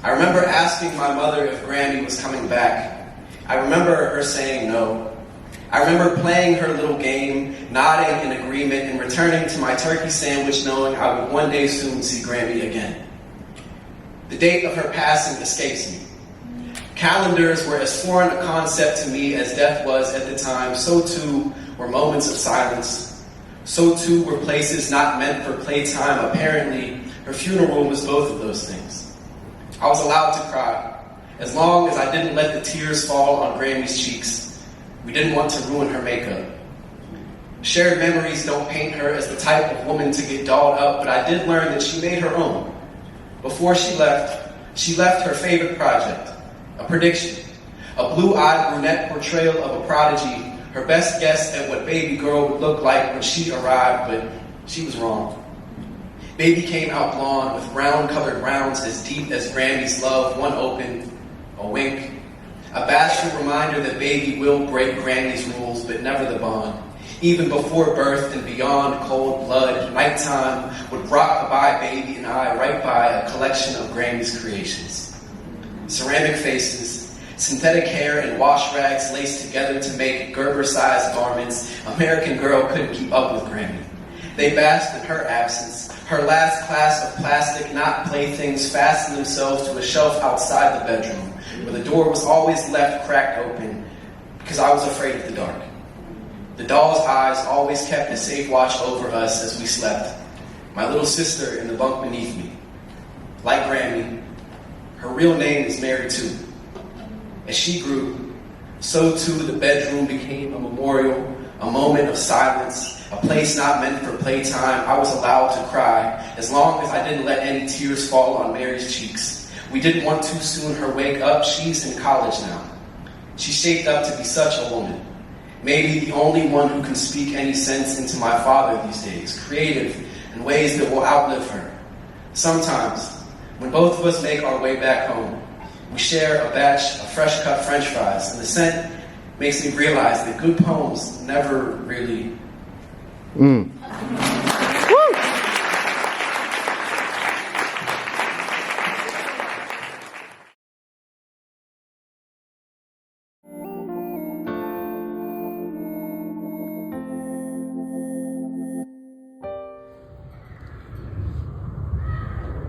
I remember asking my mother if Granny was coming back. I remember her saying no. I remember playing her little game, nodding in agreement, and returning to my turkey sandwich knowing I would one day soon see Grammy again. The date of her passing escapes me. Calendars were as foreign a concept to me as death was at the time, so too were moments of silence. So too were places not meant for playtime. Apparently, her funeral was both of those things. I was allowed to cry, as long as I didn't let the tears fall on Grammy's cheeks. We didn't want to ruin her makeup. Shared memories don't paint her as the type of woman to get dolled up, but I did learn that she made her own. Before she left her favorite project, a prediction, a blue-eyed brunette portrayal of a prodigy, her best guess at what baby girl would look like when she arrived, but she was wrong. Baby came out blonde with brown-colored rounds as deep as Grammy's love, one open, a wink, a bashful reminder that baby will break Grammy's rules, but never the bond. Even before birth and beyond cold blood, nighttime would rock by baby and I right by a collection of Grammy's creations. Ceramic faces, synthetic hair and wash rags laced together to make Gerber-sized garments. American Girl couldn't keep up with Grammy. They basked in her absence. Her last class of plastic, not playthings, fastened themselves to a shelf outside the bedroom, where the door was always left cracked open because I was afraid of the dark. The doll's eyes always kept a safe watch over us as we slept. My little sister in the bunk beneath me. Like Grammy, her real name is Mary too. As she grew, so too the bedroom became a memorial, a moment of silence, a place not meant for playtime. I was allowed to cry, as long as I didn't let any tears fall on Mary's cheeks. We didn't want too soon her wake up. She's in college now. She's shaped up to be such a woman. Maybe the only one who can speak any sense into my father these days, creative in ways that will outlive her. Sometimes, when both of us make our way back home, we share a batch of fresh-cut French fries, and the scent makes me realize that good poems never really...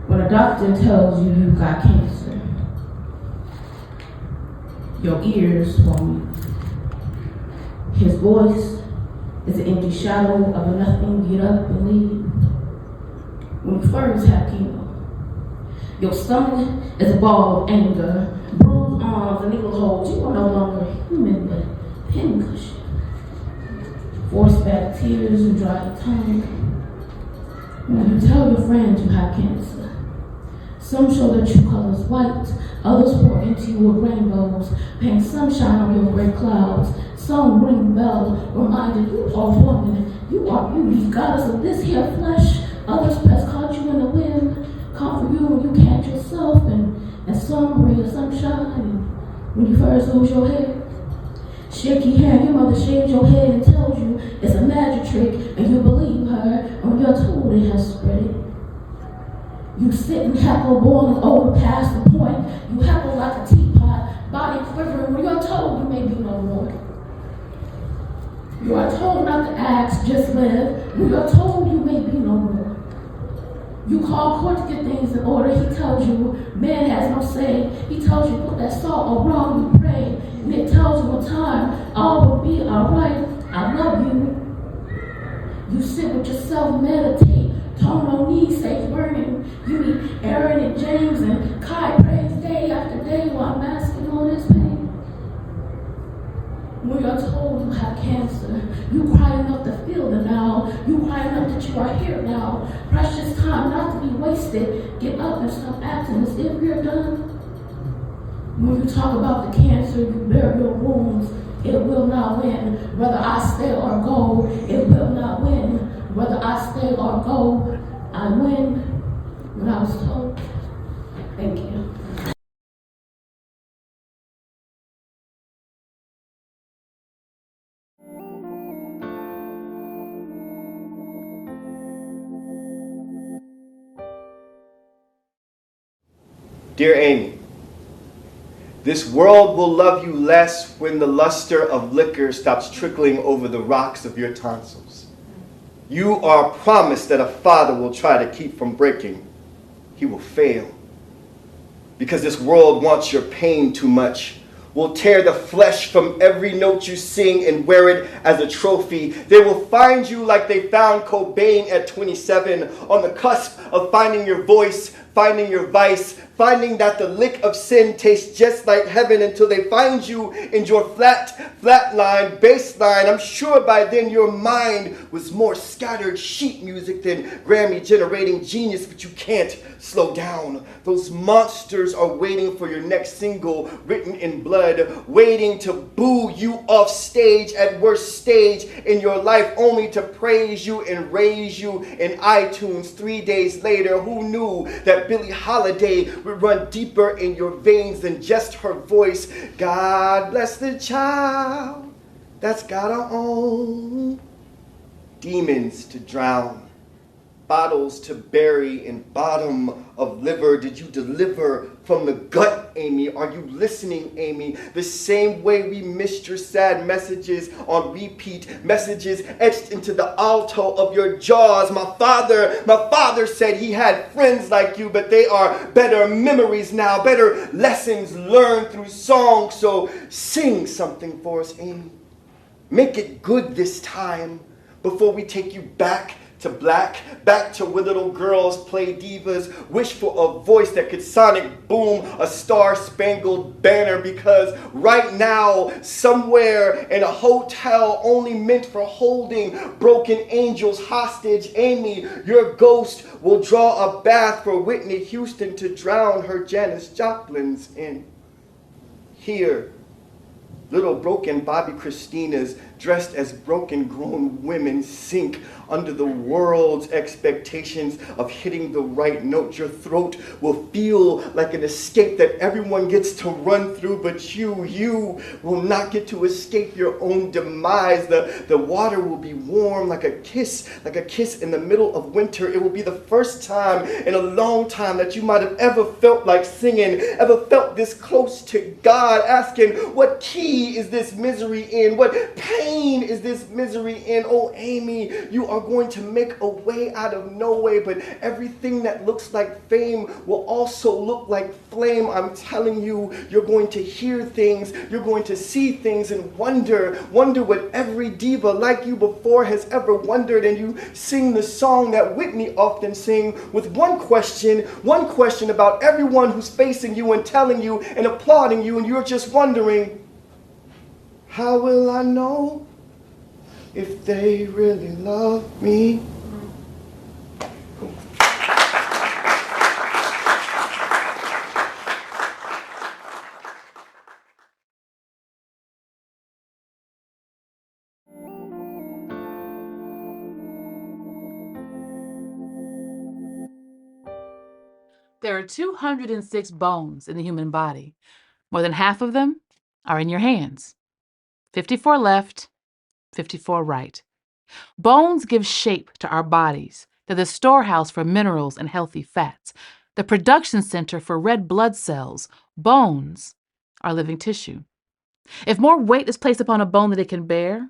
When a doctor tells you you've got cancer, your ears won't mute. His voice is an empty shadow of a nothing, get up and leave. When you first have chemo, your stomach is a ball of anger, bruised arms and needle holes. You are no longer human, but pincushion. Forced back tears and dry tongue. When you tell your friends you have cancer, some show their true colors white, others pour into you with rainbows, paint sunshine on your gray clouds. Some ring bell, reminded you are woman, you are beauty, goddess of this here flesh. Others press caught you in the wind, comfort you when you can't yourself, and some bring the sunshine when you first lose your hair. Shaky hair, your mother shaves your head and tells you it's a magic trick, and you believe her when you're told it has spread. You sit and heckle, boiling over past the point. You heckle like a teapot, body quivering when you're told you may be no more. You are told not to ask, just live. When you're told you may be no more. You call court to get things in order. He tells you man has no say. He tells you put that salt or wrong, you pray. And it tells you in time all will be alright. I love you. You sit with yourself, meditate. Tone on knees, safe burning. You meet Aaron and James and Kai prays day after day while masking all this pain. When you're told you have cancer, you cry enough to feel the now. You cry enough that you are here now. Precious time not to be wasted. Get up and stop acting as if you're done. When you talk about the cancer, you bear your wounds. It will not win. Whether I stay or go, it will not win. Whether I stay or go, I win when I was told. Thank you. Dear Amy, this world will love you less when the luster of liquor stops trickling over the rocks of your tonsils. You are promised that a father will try to keep from breaking. He will fail. Because this world wants your pain too much, will tear the flesh from every note you sing and wear it as a trophy. They will find you like they found Cobain at 27, on the cusp of finding your voice, finding your vice, finding that the lick of sin tastes just like heaven, until they find you in your flat line, bass line. I'm sure by then your mind was more scattered sheet music than Grammy-generating genius, but you can't slow down. Those monsters are waiting for your next single written in blood, waiting to boo you off stage at worst stage in your life, only to praise you and raise you in iTunes 3 days later. Who knew that Billie Holiday would run deeper in your veins than just her voice? God bless the child that's got her own demons to drown, bottles to bury in bottom of liver. Did you deliver from the gut, Amy? Are you listening, Amy? The same way we missed your sad messages on repeat, messages etched into the alto of your jaws. My father said he had friends like you, but they are better memories now, better lessons learned through song. So sing something for us, Amy. Make it good this time before we take you back to black, back to where little girls play divas, wish for a voice that could sonic boom a star-spangled banner, because right now, somewhere in a hotel only meant for holding broken angels hostage, Amy, your ghost will draw a bath for Whitney Houston to drown her Janis Joplins in. Here, little broken Bobby Christinas dressed as broken grown women sink under the world's expectations of hitting the right note. Your throat will feel like an escape that everyone gets to run through, but you will not get to escape your own demise. The water will be warm like a kiss in the middle of winter. It will be the first time in a long time that you might have ever felt like singing, ever felt this close to God, asking, what key is this misery in? What pain is this misery in? Oh, Amy, you are going to make a way out of no way, but everything that looks like fame will also look like flame. I'm telling you, you're going to hear things, you're going to see things and wonder what every diva like you before has ever wondered. And you sing the song that Whitney often sing with one question about everyone who's facing you and telling you and applauding you, and you're just wondering, how will I know if they really love me? There are 206 bones in the human body. More than half of them are in your hands. 54 left, 54 right. Bones give shape to our bodies. They're the storehouse for minerals and healthy fats, the production center for red blood cells. Bones are living tissue. If more weight is placed upon a bone than it can bear,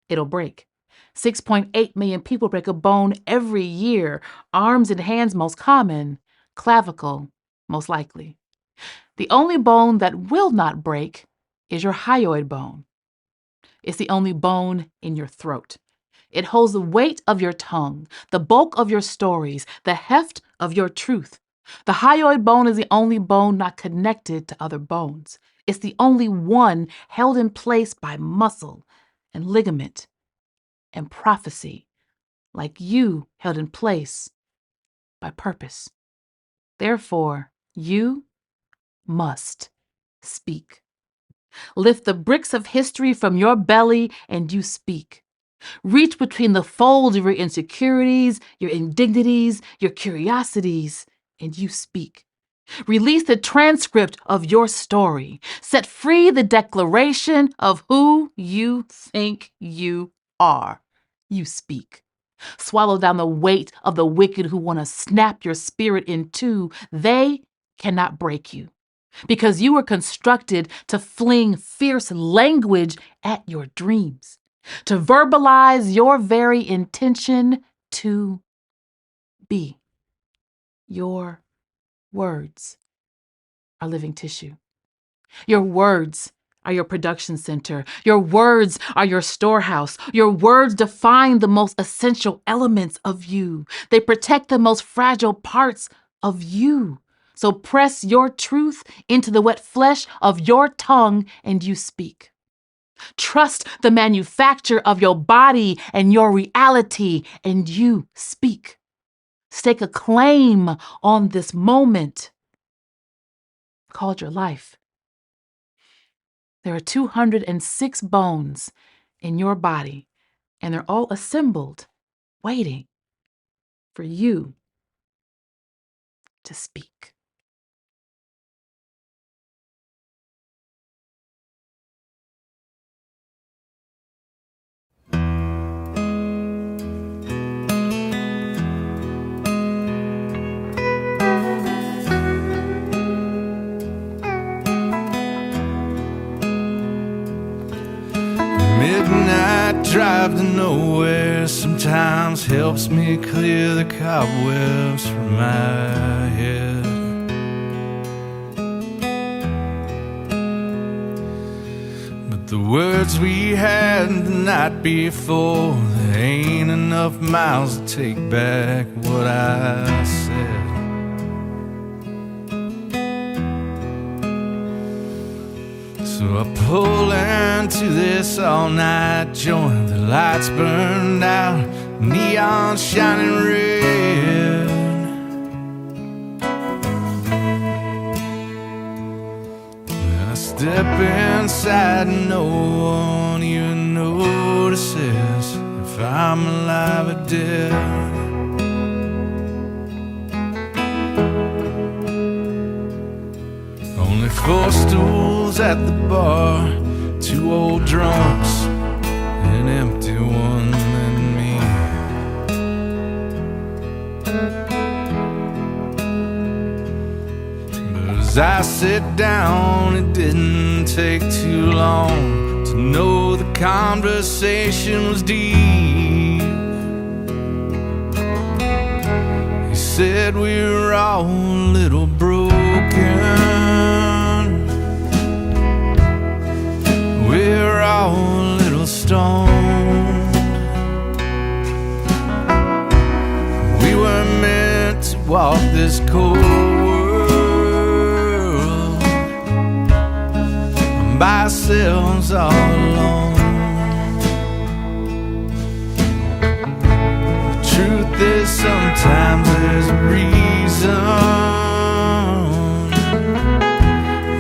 it'll break. 6.8 million people break a bone every year. Arms and hands most common, clavicle most likely. The only bone that will not break is your hyoid bone. It's the only bone in your throat. It holds the weight of your tongue, the bulk of your stories, the heft of your truth. The hyoid bone is the only bone not connected to other bones. It's the only one held in place by muscle and ligament and prophecy, like you held in place by purpose. Therefore, you must speak. Lift the bricks of history from your belly and you speak. Reach between the folds of your insecurities, your indignities, your curiosities, and you speak. Release the transcript of your story. Set free the declaration of who you think you are. You speak. Swallow down the weight of the wicked who want to snap your spirit in two. They cannot break you, because you were constructed to fling fierce language at your dreams, to verbalize your very intention to be. Your words are living tissue. Your words are your production center. Your words are your storehouse. Your words define the most essential elements of you. They protect the most fragile parts of you. So press your truth into the wet flesh of your tongue and you speak. Trust the manufacture of your body and your reality and you speak. Stake a claim on this moment called your life. There are 206 bones in your body, and they're all assembled, waiting for you to speak. Midnight drive to nowhere sometimes helps me clear the cobwebs from my head. But the words we had the night before, there ain't enough miles to take back what I said. So I pull into this all-night joint. The lights burned out, neon shining red. And I step inside and no one even notices if I'm alive or dead. Only 4 stools at the bar, 2 old drunks, an empty one and me. But as I sit down, it didn't take too long to know the conversation was deep. He said we were all a little broken. We're all a little stoned. We were meant to walk this cold world by ourselves all alone. The truth is sometimes there's a reason.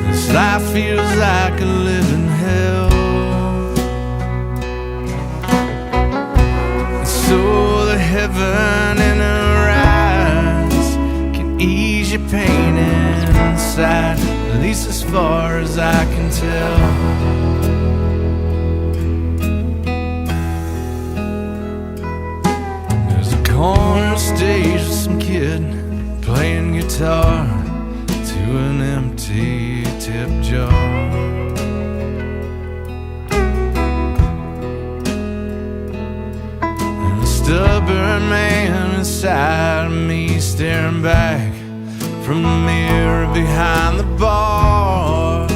This life feels like a living hell. So the heaven in her eyes can ease your pain inside, at least as far as I can tell. There's a corner stage with some kid playing guitar to an empty tip jar. Stubborn man inside of me staring back from the mirror behind the bar.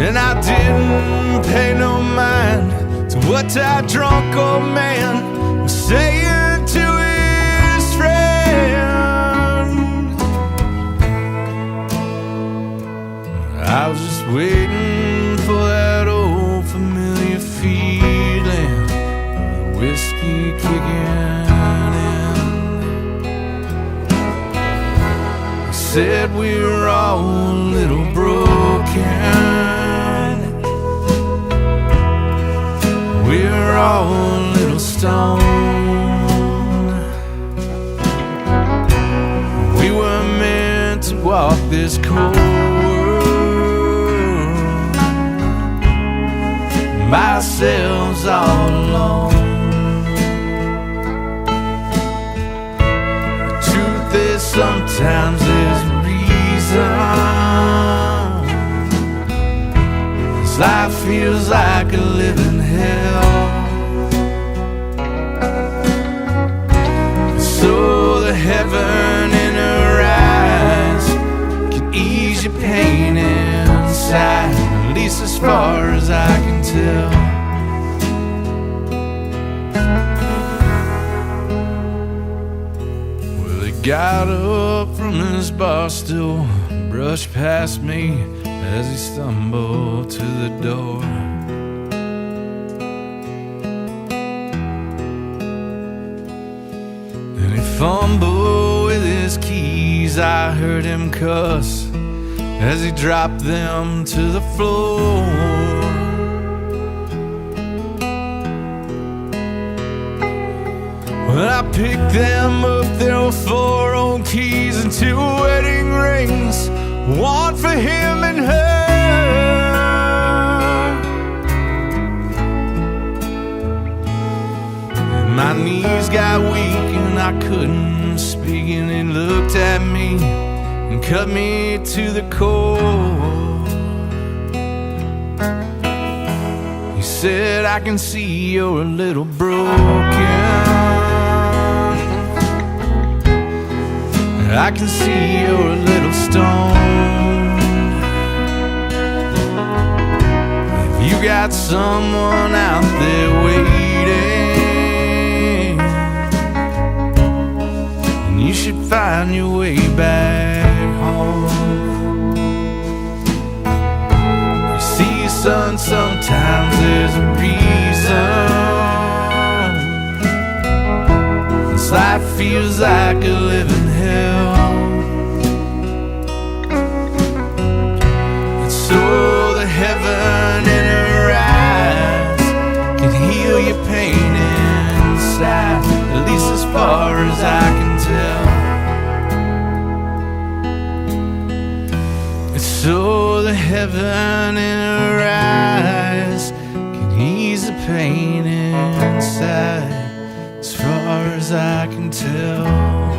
And I didn't pay no mind to what that drunk old man was saying to his friend. I was just waiting for that old familiar feeling, the whiskey kicking in. He said we were all a little broken. We're all a little stoned. We were meant to walk this cold world by ourselves all alone. The truth is sometimes there's a reason. This life feels like a living hell. So the heaven in her eyes least as far as I can tell. Well, he got up from his bar stool, brushed past me as he stumbled to the door. And he fumbled with his keys, I heard him cuss as he dropped them to the floor. When I picked them up, there were 4 old keys and 2 wedding rings, one for him and her. And my knees got weak and I couldn't speak, and he looked at me and cut me to the core. He said, I can see you're a little broken, I can see you're a little stoned. If you got someone out there waiting, then you should find your way back home. You see, son, sometimes there's a reason this life feels like a living hell. And so the heaven in her eyes can heal your pain inside, at least as far as I can tell. And so the heaven in her eyes can ease the pain inside, as far as I can tell.